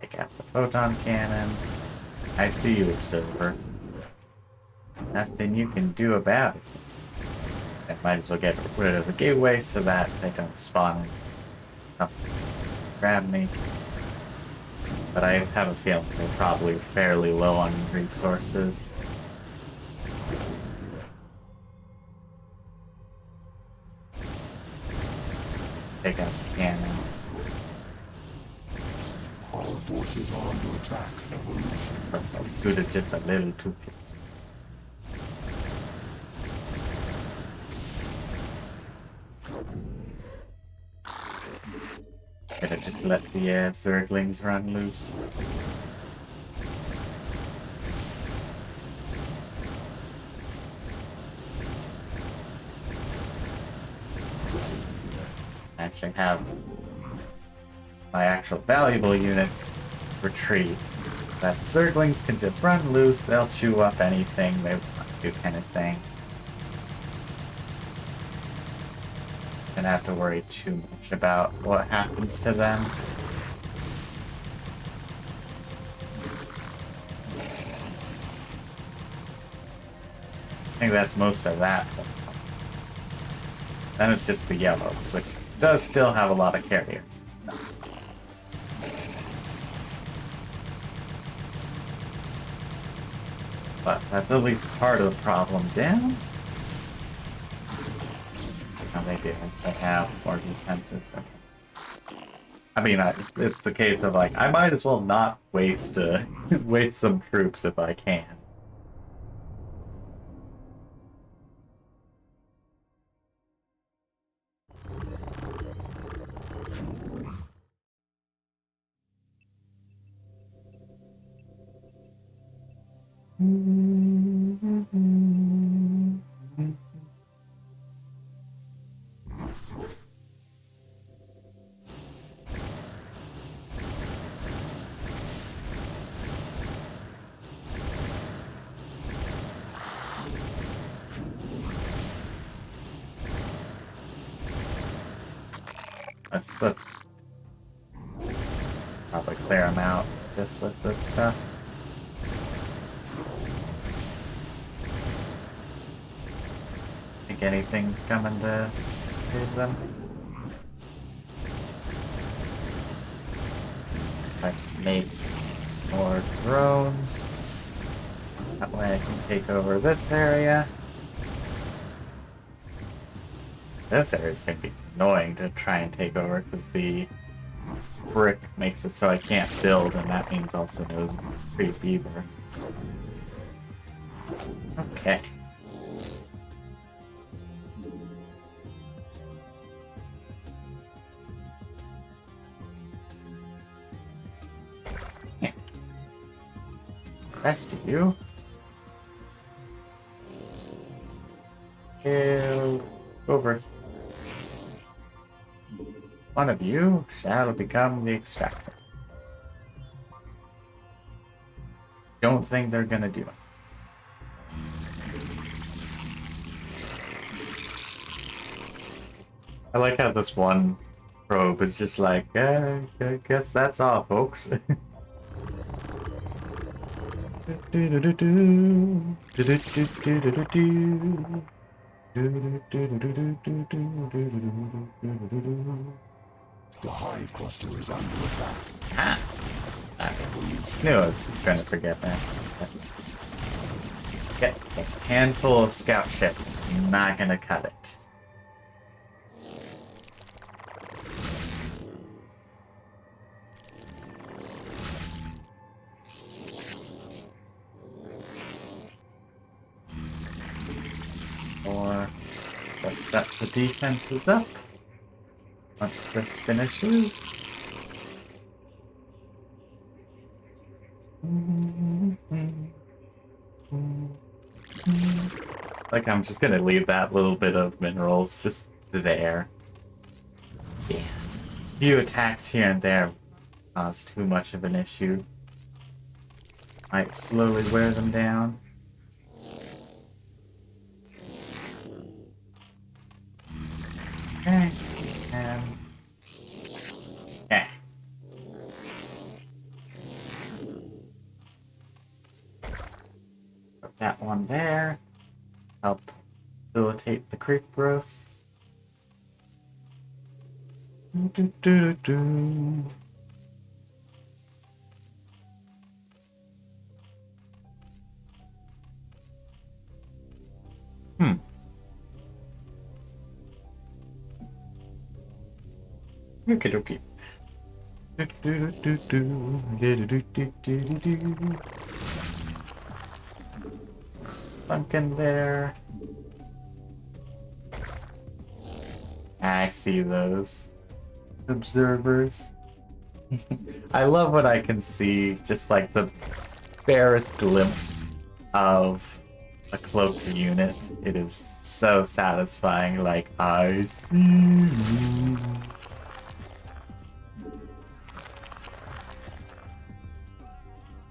Take out the photon cannon. I see you, Observer. Nothing you can do about it. I might as well get rid of the gateway so that they don't spawn and come grab me. But I have a feeling they're probably fairly low on resources. Take out the cannons. Our forces are under attack, Evolution. Perhaps I scooted just a little too close. Better just let the Zerglings run loose. Actually have my actual valuable units retreat. That Zerglings can just run loose, they'll chew up anything they want to, kind of thing. Don't have to worry too much about what happens to them. I think that's most of that. Then it's just the yellows, which does still have a lot of carriers and stuff. But that's at least part of the problem down. Oh, they do. They have more defenses. Okay. I mean, it's the case of like, I might as well not waste waste some troops if I can. Let's probably clear them out just with this stuff. Think anything's coming to save them? Let's make more drones. That way I can take over this area. This area is going to be annoying to try and take over because the brick makes it so I can't build, and that means also no creep either. Okay. Yeah. Rest of you. Over. One of you shall become the extractor. Don't think they're gonna do it. I like how this one probe is just like, I guess that's all, folks. The hive cluster is under attack. Ah! I knew I was trying to forget that. Get a handful of scout ships is not gonna cut it. Or let's set the defenses up. Once this finishes. Like, I'm just gonna leave that little bit of minerals just there. Yeah. A few attacks here and there cause too much of an issue. Might slowly wear them down. Okay. And... yeah. Put that one there. Help facilitate the creep growth. Okie dokie. Pumpkin there. I see those observers. I love when I can see just like the barest glimpse of a cloaked unit. It is so satisfying, like, I see you.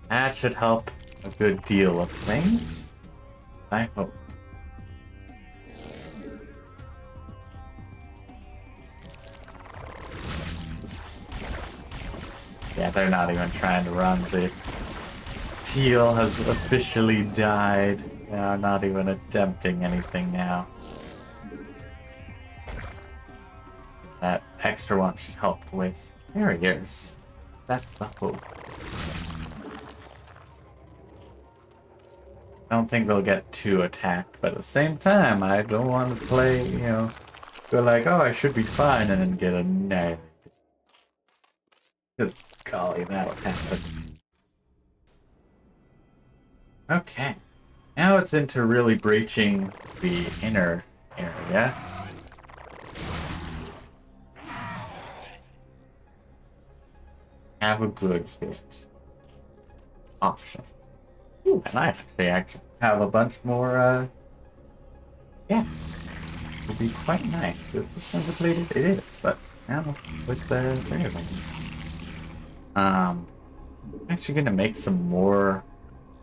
That should help a good deal of things, I hope. Yeah, they're not even trying to run. The teal has officially died. They are not even attempting anything now. That extra one should help with barriers. That's the hope. I don't think they'll get too attacked, but at the same time, I don't want to play, you know, go like, oh, I should be fine, and then get a nail. Because, golly, that would happen. Okay. Now it's into really breaching the inner area. Have a good hit. Options. Ooh, and I actually have a bunch more, yes. Would be quite nice. Is this one completed? It is, but now with the variable. I'm actually gonna make some more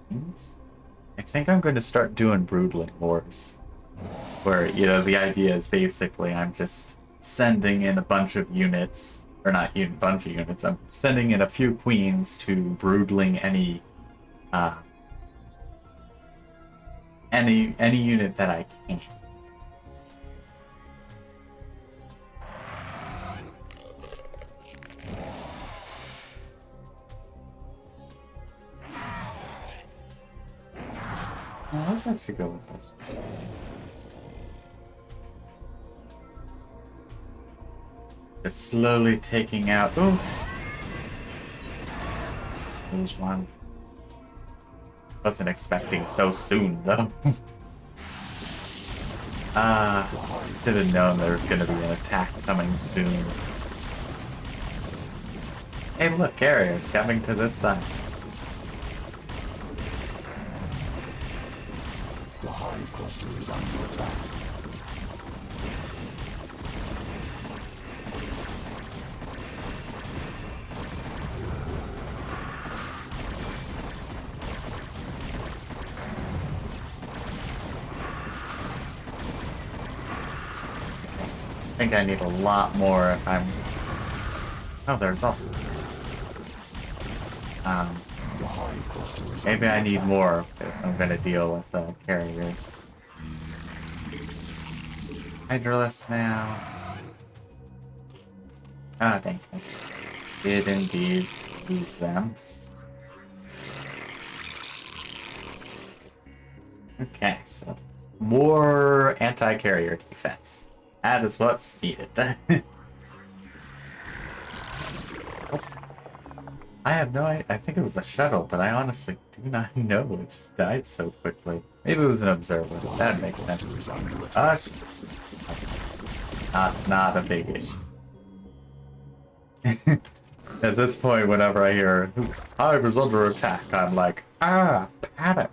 things. I think I'm going to start doing broodling wars. Where, you know, the idea is basically I'm just sending in a bunch of units, or not even a bunch of units, I'm sending in a few queens to broodling uh, any unit that I can. Well, let's actually go with this. Just slowly taking out. Oh, there's one. Wasn't expecting so soon though. Should have known there was gonna be an attack coming soon. Hey, look, carriers coming to this side. The hive cluster is under attack. I think I need a lot more if I'm... Oh, there's also... maybe I need more if I'm gonna deal with carriers. Hydralisk now. Ah, dang it. Did indeed lose them. Okay, so more anti-carrier defense. That is what's needed. I have no idea. I think it was a shuttle, but I honestly do not know it's died so quickly. Maybe it was an observer. That makes sense. Not a big issue. At this point, whenever I hear Hive is under attack, I'm like, panic.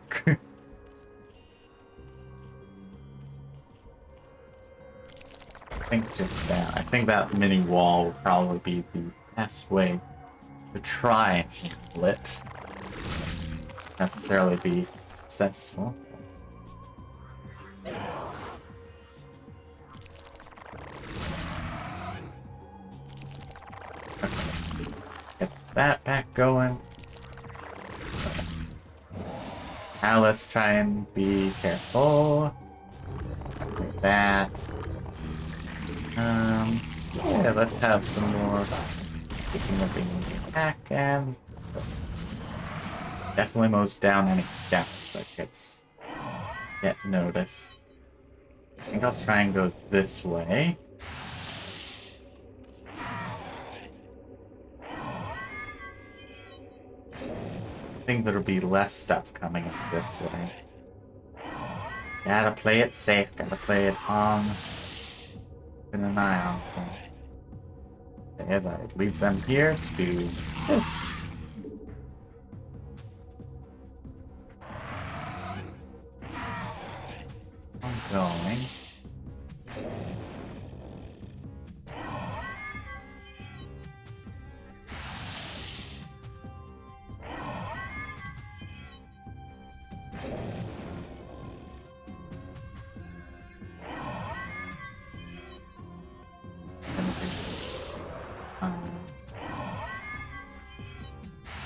I think that mini wall would probably be the best way to try and handle it. Necessarily be successful. Okay. Get that back going. Okay. Now let's try and be careful. Like that. Yeah, let's have some more picking up the attack and definitely mows down any scouts that get noticed. I think I'll try and go this way. I think there'll be less stuff coming up this way. Gotta play it safe, gotta play it on. Keeping an eye on them. As I leave them here to do this. I'm going.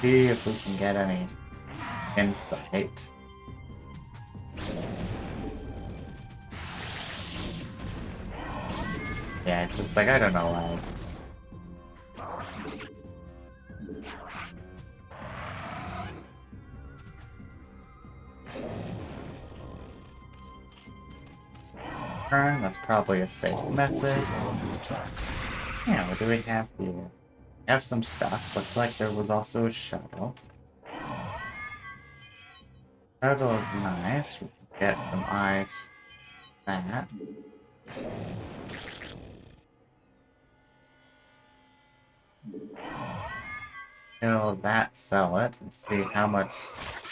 See if we can get any insight. Yeah, it's just like, I don't know why. That's probably a safe method. Yeah, what do we have here? We have some stuff. Looked like there was also a shuttle. Shuttle is nice. We can get some eyes for that. Kill that, sell it, and see how much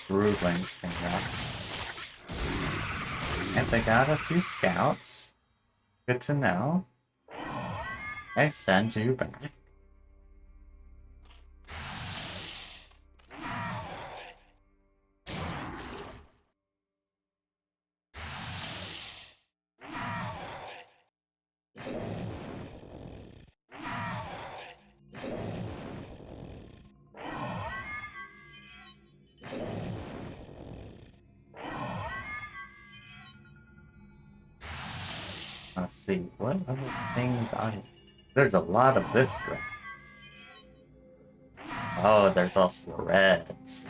broodlings can go. And they got a few scouts. Good to know. I send you back. Let's see, what other things are there? There's a lot of this stuff. Oh, there's also the reds.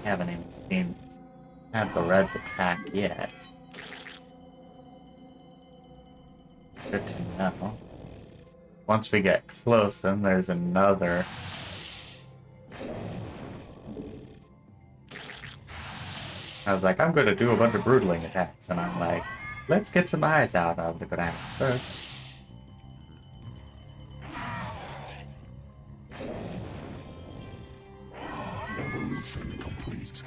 Haven't even seen had the reds attack yet. Good to know. Once we get close, then there's another. I was like, I'm gonna do a bunch of broodling attacks, and I'm like, let's get some eyes out of the ground first. Evolution complete.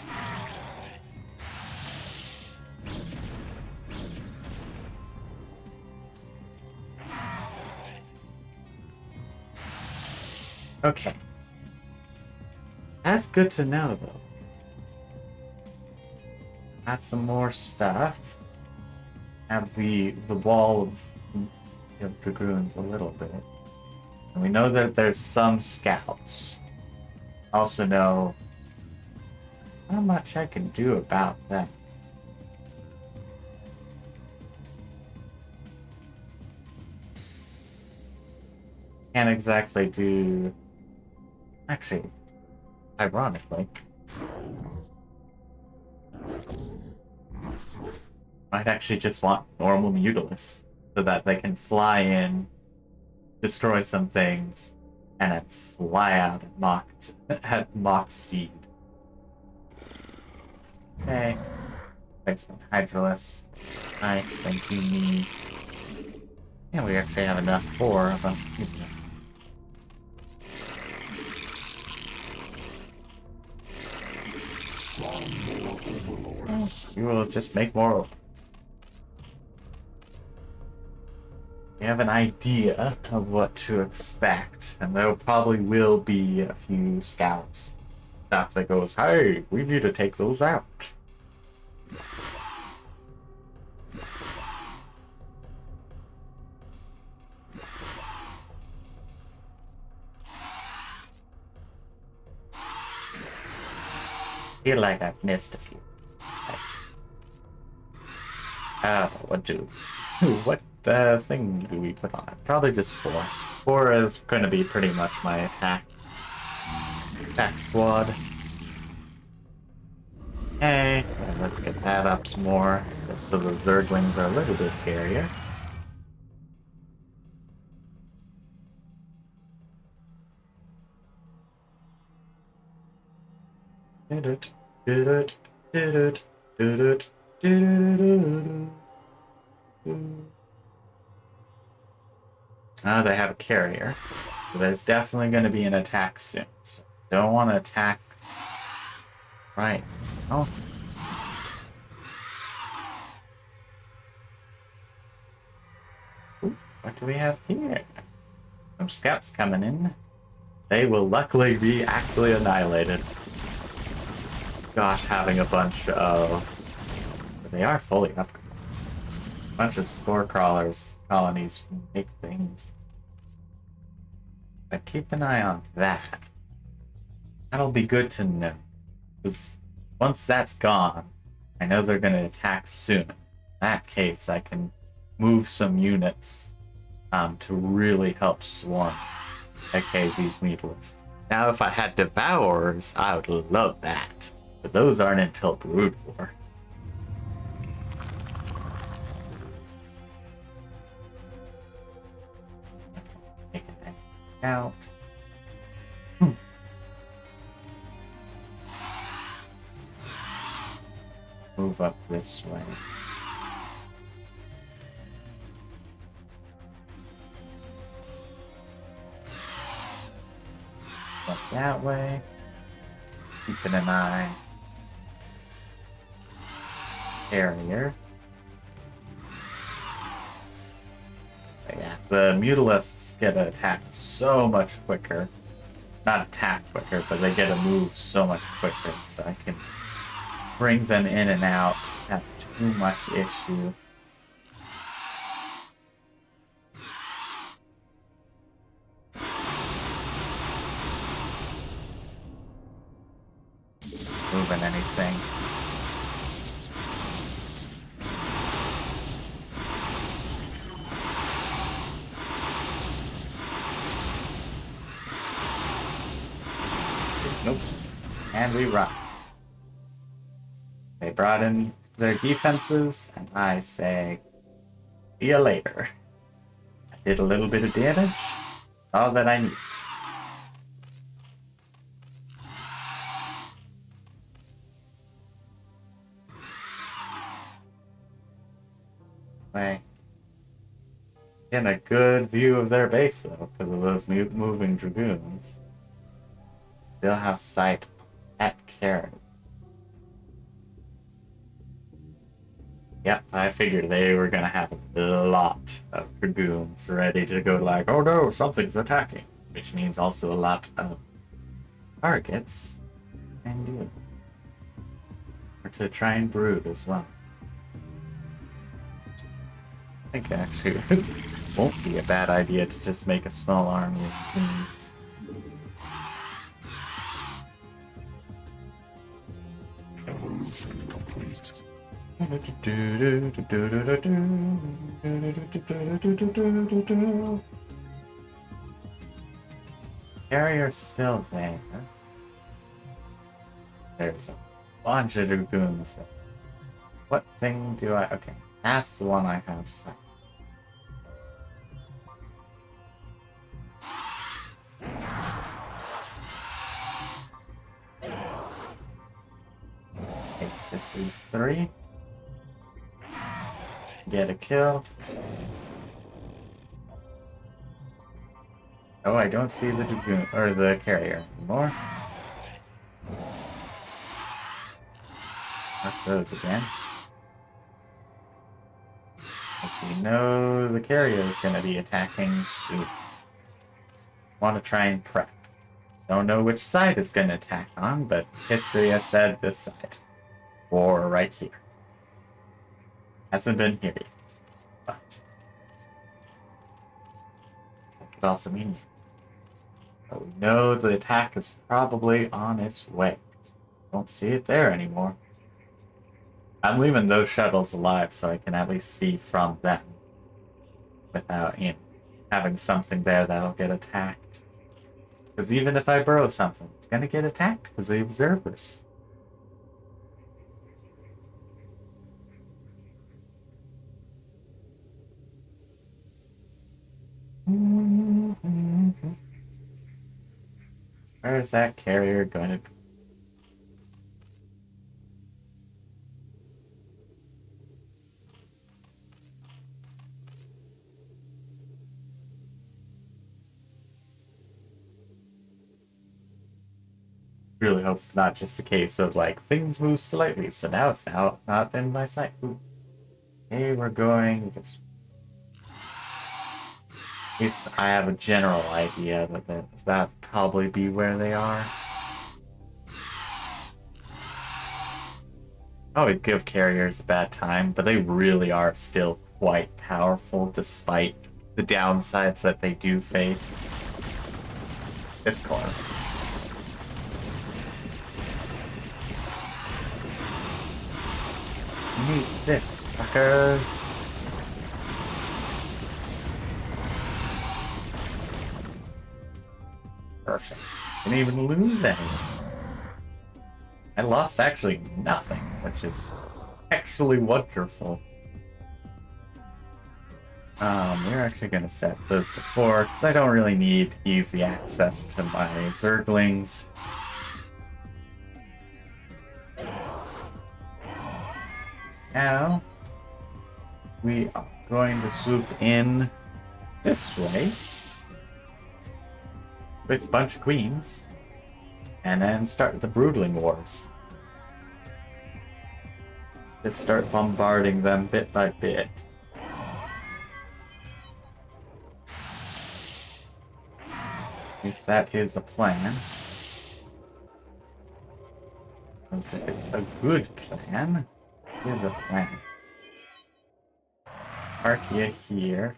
Okay. That's good to know, though. Got some more stuff. Have the wall of dragoons a little bit. And we know that there's some scouts. Also know how much I can do about that. Can't exactly do... Actually, ironically, might actually just want normal Mutalists so that they can fly in, destroy some things, and then fly out at Mach speed. Okay. Thanks for Hydralis. Nice, thank you, me. And we actually have enough for a bunch of Mutalists. You will just make more openings. We have an idea of what to expect, and there probably will be a few scouts stuff that goes, hey, we need to take those out. I feel like I've missed a few. What thing do we put on it? Probably just 4. 4 is going to be pretty much my attack squad. Hey, let's get that up some more, just so the Zerglings are a little bit scarier. Did it, did it, did it, did it, did it. Oh, they have a carrier. So there's definitely going to be an attack soon. So don't want to attack right. Oh. Ooh, what do we have here? Some scouts coming in. They will luckily be actually annihilated. Gosh, having a bunch of... They are fully upgraded. A bunch of spore crawlers colonies make things. But keep an eye on that. That'll be good to know. Because once that's gone, I know they're going to attack soon. In that case, I can move some units to really help swarm aka these Mutalists. Now, if I had Devourers, I would love that. But those aren't until Brood War. Make an extra count. Move up this way. Up that way. Keeping an eye carrier. But yeah, the Mutalisks get attacked so much quicker. Not attack quicker, but they get a move so much quicker, so I can bring them in and out without too much issue. Moving anything. Nope. And we run. They brought in their defenses, and I say, see you later. I did a little bit of damage. All that I need. Right. Getting a good view of their base, though, because of those moving dragoons. They'll have sight at Karen. Yep, I figured they were gonna have a lot of dragoons ready to go like, oh no, something's attacking. Which means also a lot of targets and you. Or to try and brood as well. I think actually it won't be a bad idea to just make a small army of things. Evolution complete. Carrier's still there. There's a bunch of dragoons. What thing do I... Okay, that's the one I have set. It's just these three. Get a kill. Oh, I don't see the dragoon or the carrier anymore. Mark those again. As we know, the carrier is going to be attacking soon. Want to try and prep. Don't know which side it's going to attack on, but history has said this side. Or right here. Hasn't been here yet, but that could also mean but we know the attack is probably on its way. Don't see it there anymore. I'm leaving those shuttles alive so I can at least see from them without, you know, having something there that'll get attacked. Because even if I burrow something, it's gonna get attacked because of the observers. Where is that carrier going to be? Really hope it's not just a case of like things move slightly, so now it's not in my sight. Ooh. Okay, we're going this. At least I have a general idea that probably be where they are. I always give carriers a bad time, but they really are still quite powerful despite the downsides that they do face. This corner. Meet this, suckers. Perfect. Didn't even lose any. I lost actually nothing, which is actually wonderful. We're actually going to set those to 4, because I don't really need easy access to my Zerglings. Now, we are going to swoop in this way with a bunch of queens, and then start the Broodling Wars. Just start bombarding them bit by bit. At least that is a plan. Because if it's a good plan, here's a plan. Archaea here.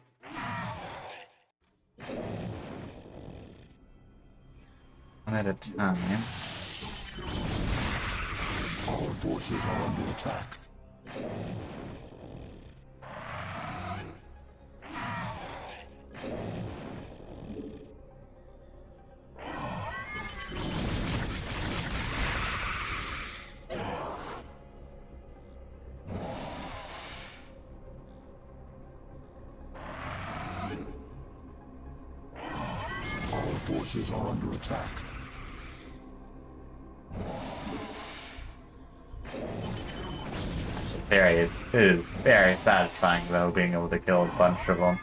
One at a time. Our forces are under attack. Our forces are under attack. It is very satisfying though, being able to kill a bunch of them.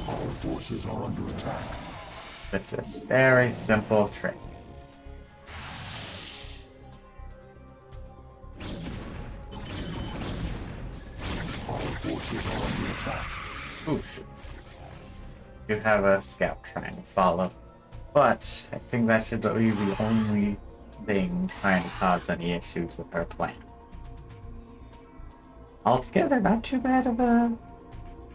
Our forces are under attack. With this very simple trick. Our forces are under attack. Ooh, shoot. You have a scout trying to follow. But I think that should be the only thing trying to cause any issues with our plan. Altogether, not too bad of an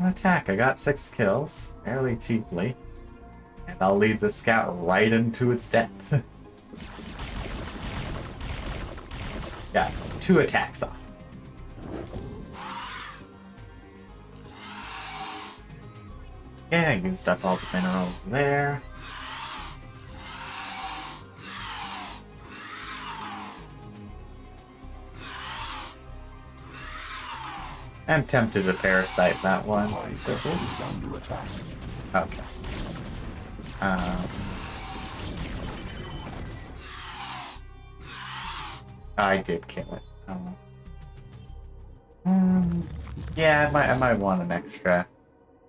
attack. I got 6 kills, fairly cheaply. And I'll lead the scout right into its death. Got 2 attacks off. Yeah, I used up all the minerals there. I'm tempted to parasite that one. Is under attack. Okay. I did kill it. Yeah, I might want an extra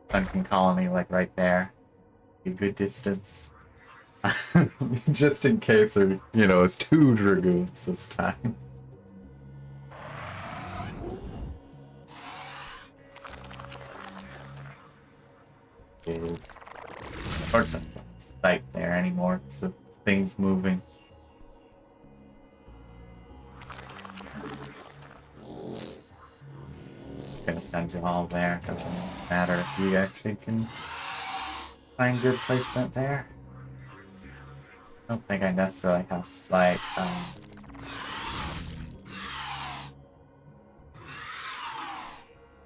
sunken colony, like right there. A good distance. Just in case, or it's 2 dragoons this time. Unfortunately, no sight there anymore. So things moving. Just gonna send you all there. Doesn't matter if you actually can find good placement there. I don't think I necessarily have sight.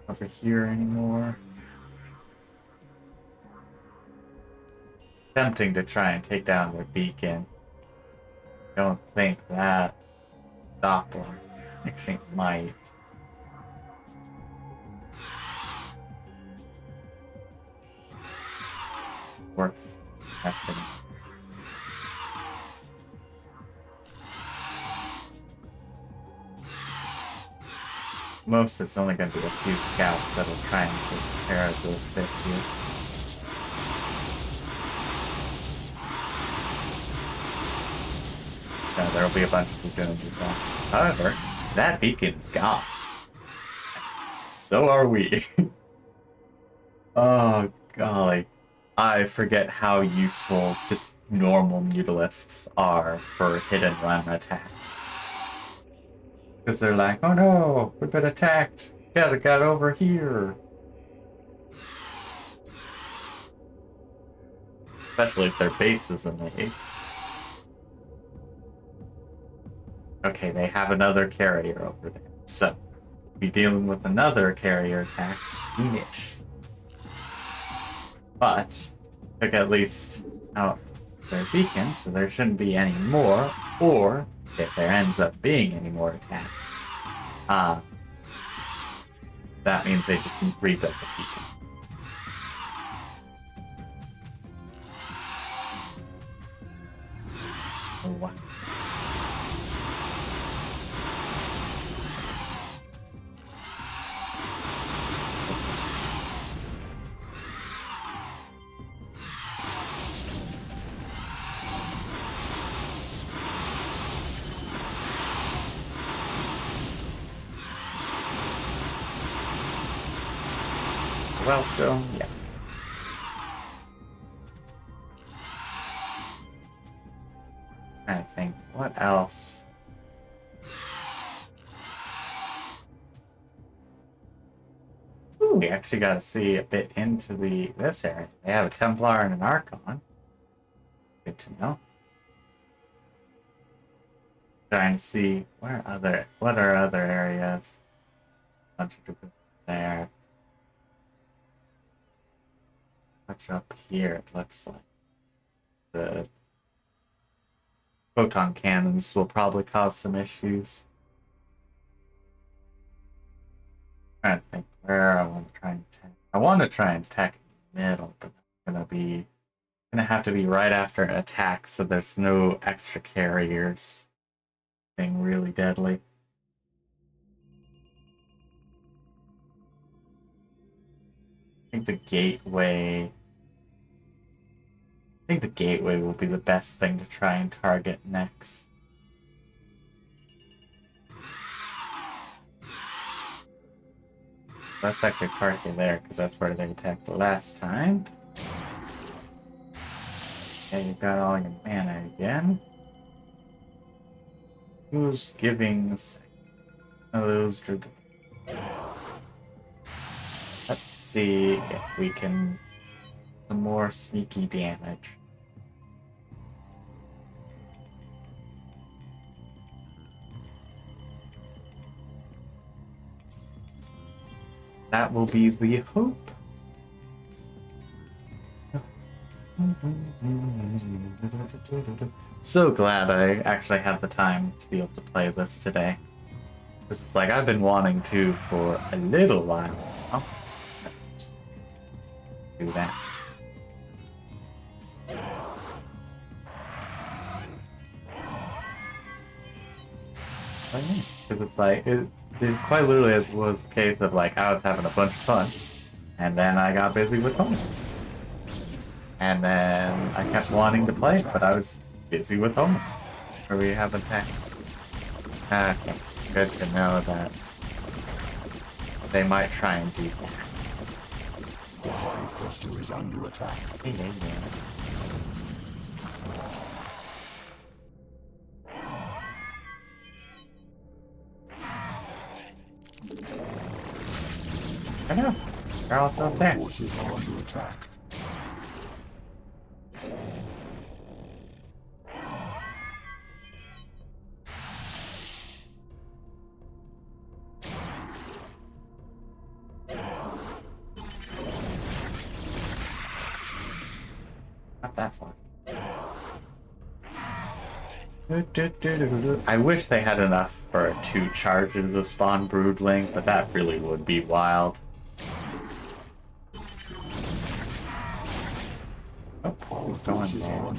Over here anymore. Tempting to try and take down their beacon. Don't think that Doppler actually might. Worth testing. Most, it's only going to be a few scouts that'll try and take care of this issue. Yeah, there'll be a bunch of dragoons as well. However, that beacon's gone. So are we. Oh, golly. I forget how useful just normal mutalisks are for hit and run attacks. Because they're like, oh no, we've been attacked. Gotta get over here. Especially if their base is in the base. Okay, they have another carrier over there. So, we'll be dealing with another carrier attack soonish. But, took at least out their beacon, so there shouldn't be any more. Or, if there ends up being any more attacks, that means they just rebuilt the beacon. Oh, wow. welcome. Yeah. I think, what else? Ooh, we actually got to see a bit into this area. They have a Templar and an Archon. Good to know. Trying to see what are other areas. Bunch of people there. Much up here, it looks like. The photon cannons will probably cause some issues. I'm trying to think where I want to try and attack. I want to try and attack in the middle, but that's gonna have to be right after an attack, so there's no extra carriers. Being really deadly. I think the gateway will be the best thing to try and target next. That's actually partly there, because that's where they attacked the last time. Yeah, you got all your mana again. Who's giving those dragoons? Let's see if we can some more sneaky damage. That will be the hope. So glad I actually had the time to be able to play this today. This is like I've been wanting to for a little while. Oh, do that. Oh, yeah. Because it's like it quite literally was a case of like I was having a bunch of fun, and then I got busy with homework. And then I kept wanting to play, but I was busy with homework. Or we haven't had. Okay, good to know that they might try and do that. The High Cluster is under attack. Yeah. I know. They're also up there. Forces are under attack. Not that far. I wish they had enough for 2 charges of Spawn Broodling, but that really would be wild. Oh, going there.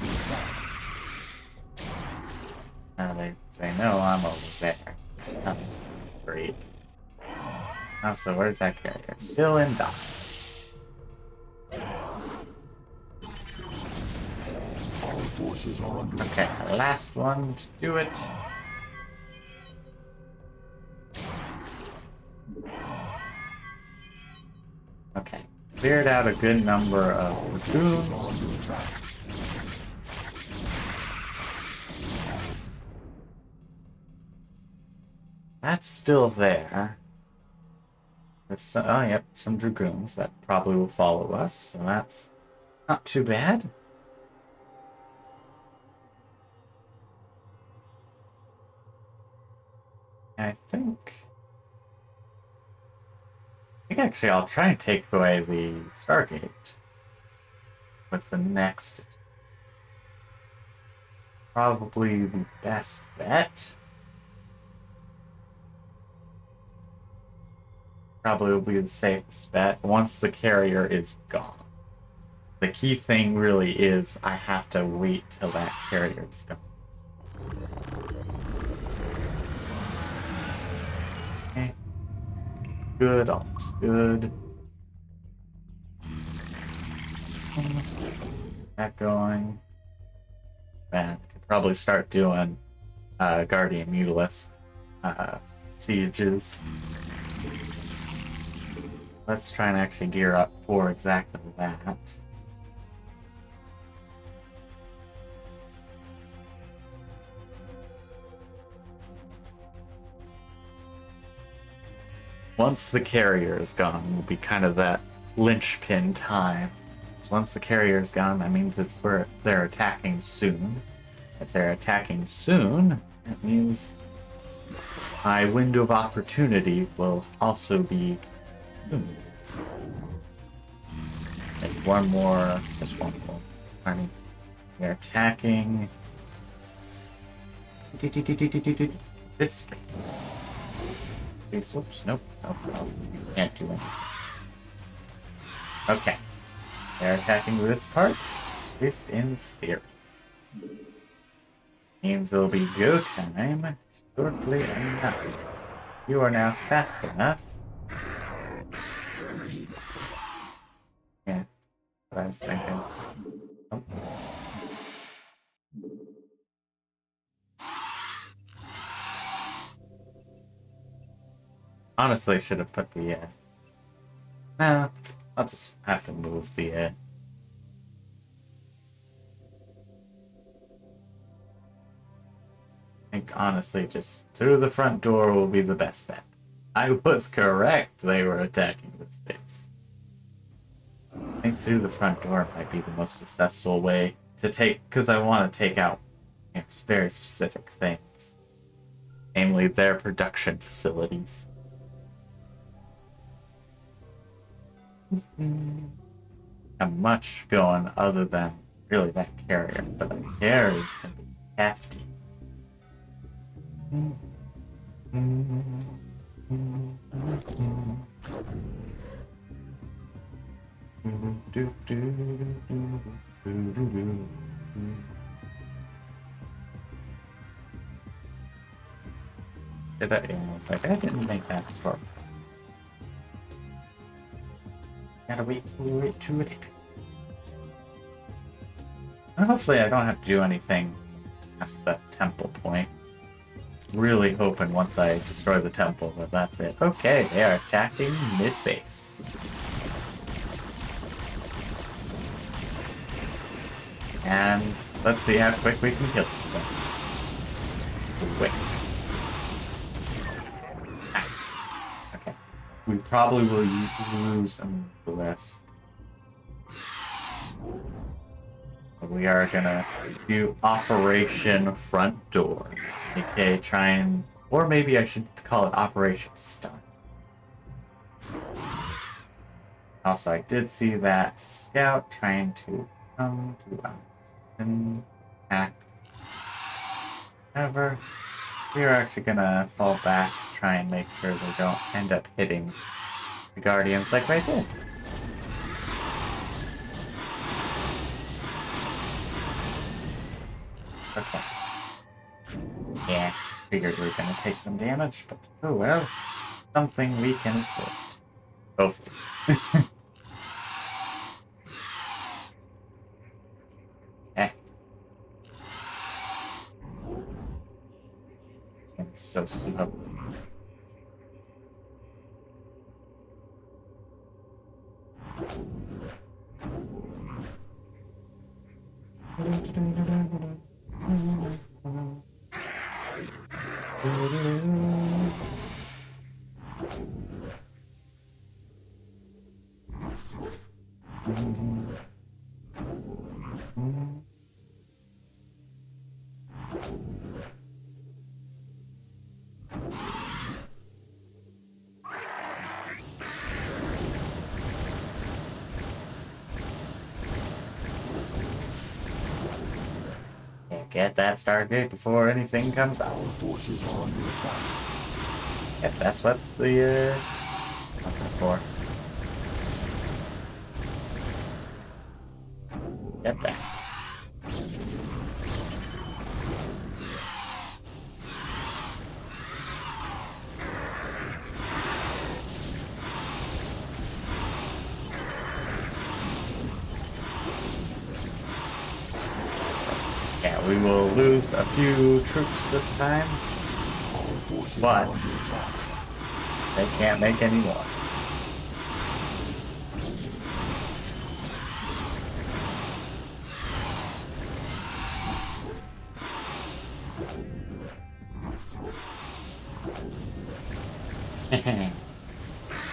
They know I'm over there. That's great. Oh, so where's that carrier? Still in dock. Forces are under Okay, last one to do it. Okay, cleared out a good number of dragoons. That's still there. There's oh, yep, some dragoons that probably will follow us, so that's not too bad. I think actually I'll try and take away the Stargate with the next. Probably the best bet. Probably will be the safest bet once the carrier is gone. The key thing really is I have to wait till that carrier is gone. Okay. Good, all's good. That going. Man, I could probably start doing Guardian Mutalisk sieges. let's try and actually gear up for exactly that. Once the carrier is gone, will be kind of that linchpin time. So once the carrier is gone, that means they're attacking soon. If they're attacking soon, that means my window of opportunity will also be soon. Maybe one more, just one more. I mean, they're attacking this space. Whoops, nope, nope, nope. Can't do anything. Okay. They're attacking this part. This in theory. Means it'll be go time shortly enough. You are now fast enough. Yeah, what I was thinking. Oh. Honestly, I should have put the, no, I'll just have to move the, I think honestly, just through the front door will be the best bet. I was correct, they were attacking this space. I think through the front door might be the most successful way to take, because I want to take out very specific things. Namely, their production facilities. Not much going other than really that carrier, but the carrier is going to be hefty. Did I? I was like, I didn't make that spark. Gotta wait for it to attack. And hopefully I don't have to do anything past that temple point. Really hoping once I destroy the temple that that's it. Okay, they are attacking mid-base. And let's see how quick we can kill this thing. Quick. Nice. Okay. We probably will lose the rest. We are gonna do Operation Front Door. Okay, try and... Or maybe I should call it Operation Stun. Also, I did see that scout trying to come to us and attack. However, we are actually gonna fall back to try and make sure they don't end up hitting the Guardians like right there. Okay. Yeah, figured we were gonna take some damage, but oh well. Something we can afford. Hopefully. Eh. It's so slow. Get that Stargate before anything comes out. Forces are under attack. Yep, that's what the looking for. Get that. Yeah, we will lose a few troops this time, but they can't make any more.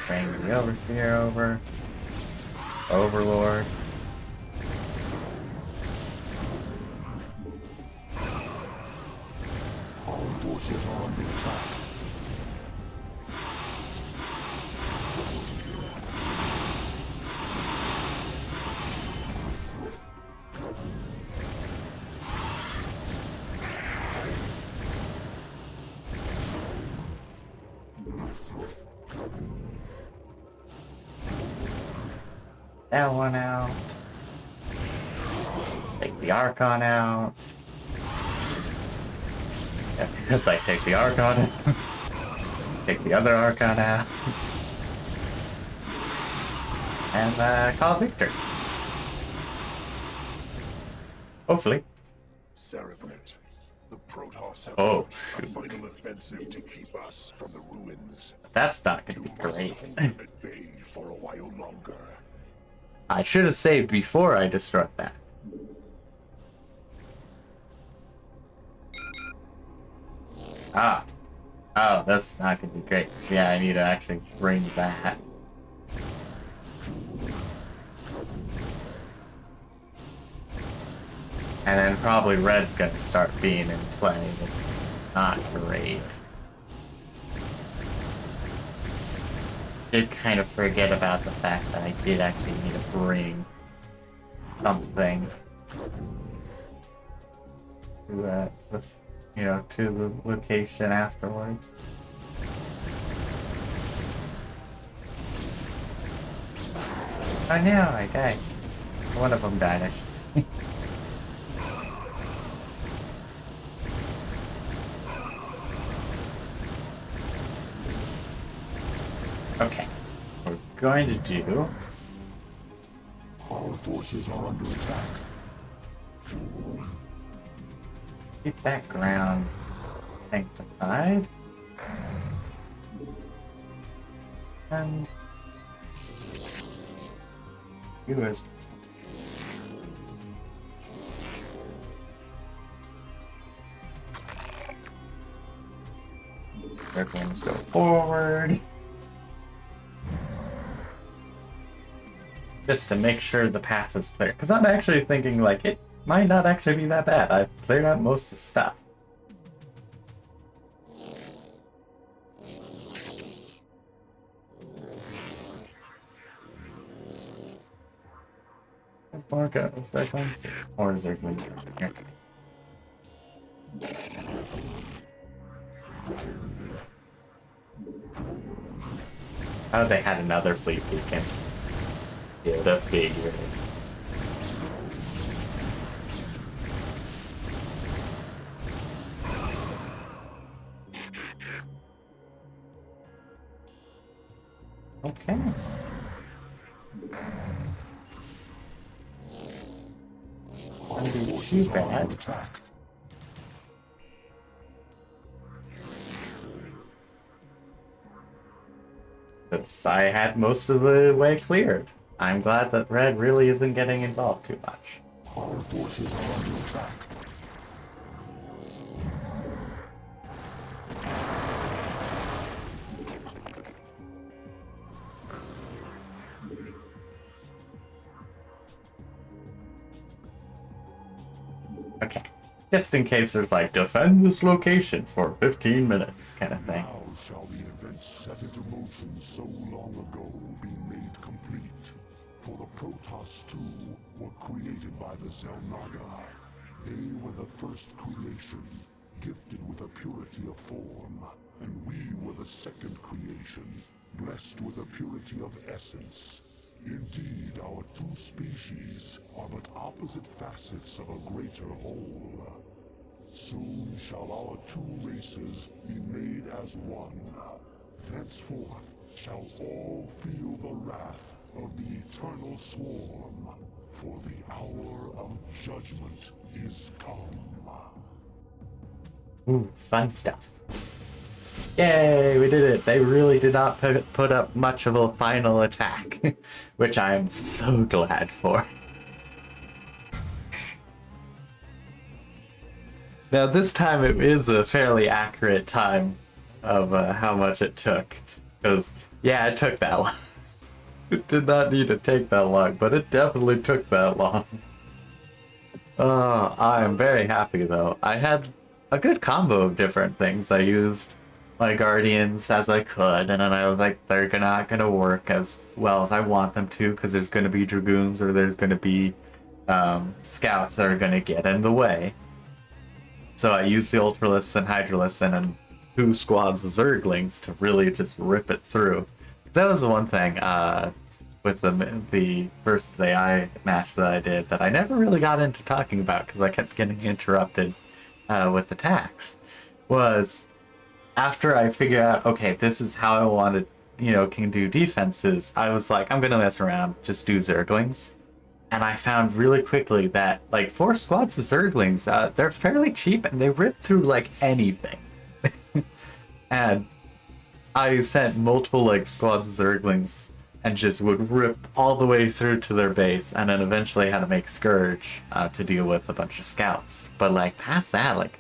Bring the Overseer over. Overlord. Our forces are under attack. That one out. Take the Archon out. Yeah, it's like take the Archon out. Take the other Archon out. And call victory. Hopefully. Cerebrate, the Protoss have Oh, launched a final offensive to keep us from the ruins. That's not gonna be You must great. hold them at bay for a while longer. I should have saved before I destroyed that. Ah. Oh, that's not gonna be great. So yeah, I need to actually bring that. And then probably red's gonna start being in play. Not great. Did kind of forget about the fact that I did actually need to bring something to to the location afterwards. Oh no, I died. One of them died, I should say. Okay, we're going to do. Our forces are under attack. Keep that ground sanctified. And you as Everyone's go forward. Just to make sure the path is clear. Because I'm actually thinking, like, it might not actually be that bad. I've cleared out most of the stuff. Let's mark out Zerglings. Or Zerglings here. Oh, they had another fleet beacon. Yeah, the figure. Okay. Wouldn't be too bad. Since I had most of the way cleared. I'm glad that red really isn't getting involved too much. Our forces are under attack. Okay. Just in case there's like, defend this location for 15 minutes kind of thing. Now shall the events set into motion so long ago be made complete. For the Protoss too were created by the Xel'Naga. They were the first creation, gifted with a purity of form. And we were the second creation, blessed with a purity of essence. Indeed, our two species are but opposite facets of a greater whole. Soon shall our two races be made as one. Thenceforth shall all feel the wrath of the eternal swarm, for the hour of judgment is come. Ooh, fun stuff. Yay, we did it. They really did not put up much of a final attack, which I'm so glad for. Now this time it is a fairly accurate time of how much it took. Because, yeah, it took that long. It did not need to take that long, but it definitely took that long. I am very happy though. I had a good combo of different things. I used my guardians as I could, and then I was like, they're not gonna work as well as I want them to, because there's gonna be dragoons or there's gonna be scouts that are gonna get in the way. So I used the Ultralists and Hydralists and 2 squads of Zerglings to really just rip it through. That was the one thing with the versus AI match that I did that I never really got into talking about because I kept getting interrupted with attacks. Was after I figured out, okay, this is how I wanted, can do defenses, I was like, I'm gonna mess around, just do Zerglings. And I found really quickly that, like, 4 squads of Zerglings, they're fairly cheap and they rip through, like, anything. And I sent multiple, like, squads of Zerglings and just would rip all the way through to their base, and then eventually had to make Scourge to deal with a bunch of scouts. But, like, past that, like,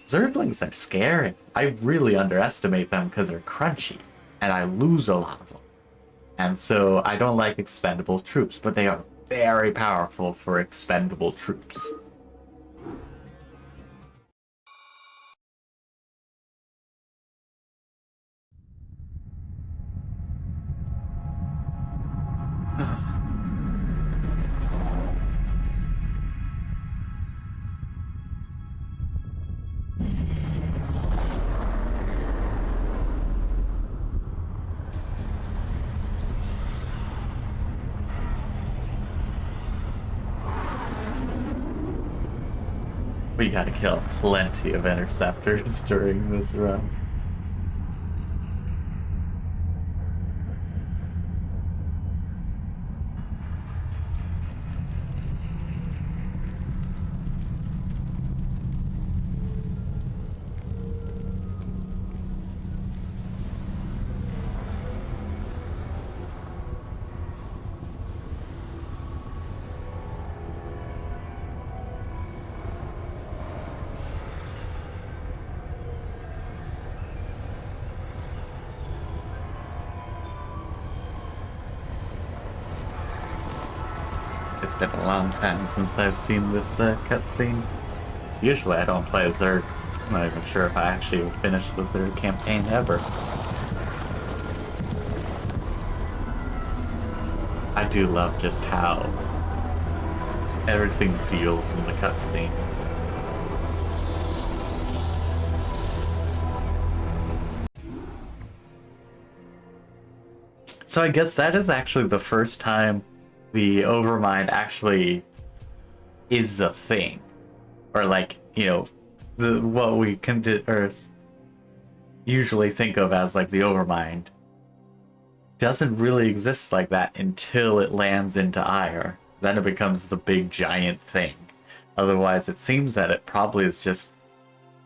Zerglings are scary. I really underestimate them because they're crunchy, and I lose a lot of them. And so I don't like expendable troops, but they are very powerful for expendable troops. We gotta kill plenty of interceptors during this run. It's been a long time since I've seen this cutscene. So usually I don't play Zerg. I'm not even sure if I actually finished the Zerg campaign ever. I do love just how everything feels in the cutscenes. So I guess that is actually the first time the Overmind actually is a thing. Or like, what we can usually think of as like the Overmind doesn't really exist like that until it lands into Ire. Then it becomes the big giant thing. Otherwise, it seems that it probably is just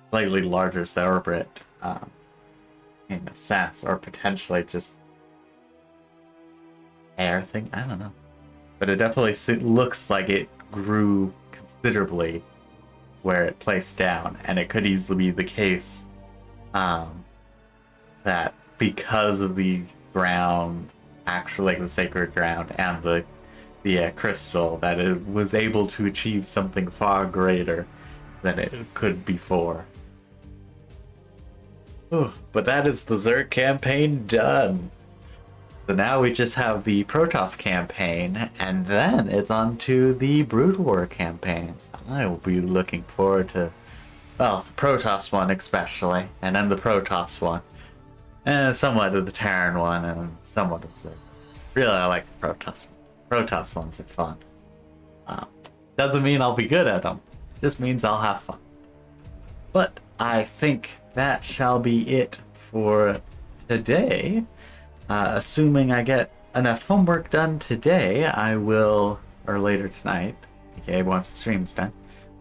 slightly larger Cerebrate in a sense, or potentially just air thing. I don't know, but it definitely looks like it grew considerably where it placed down, and it could easily be the case that because of the ground, actually like the sacred ground and the crystal, that it was able to achieve something far greater than it could before. But that is the Zerg campaign done. So now we just have the Protoss campaign, and then it's on to the Brood War campaigns. I will be looking forward to, well, the Protoss one especially, and then the Protoss one, and somewhat of the Terran one, and somewhat of the... Really, I like the Protoss. Protoss ones are fun. Doesn't mean I'll be good at them, just means I'll have fun. But I think that shall be it for today. Assuming I get enough homework done today, I will, or later tonight, okay, once the stream's done,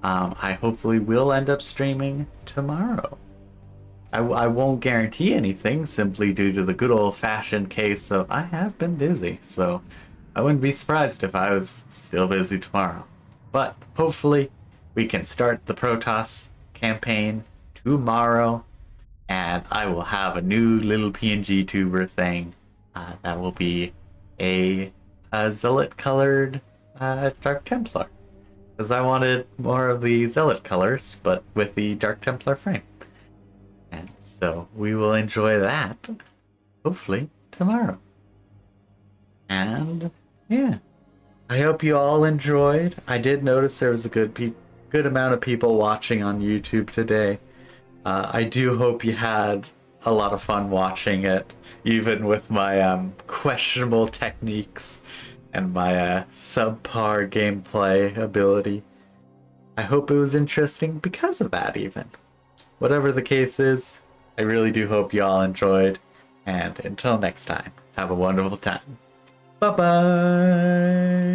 I hopefully will end up streaming tomorrow. I won't guarantee anything, simply due to the good old-fashioned case of I have been busy, so I wouldn't be surprised if I was still busy tomorrow. But hopefully we can start the Protoss campaign tomorrow, and I will have a new little PNG tuber thing. That will be a, zealot colored Dark Templar. Because I wanted more of the zealot colors, but with the Dark Templar frame. And so we will enjoy that, hopefully, tomorrow. And yeah, I hope you all enjoyed. I did notice there was a good amount of people watching on YouTube today. I do hope you had a lot of fun watching it, even with my questionable techniques and my subpar gameplay ability. I hope it was interesting because of that, even. Whatever the case is, I really do hope you all enjoyed, and until next time, have a wonderful time. Bye bye!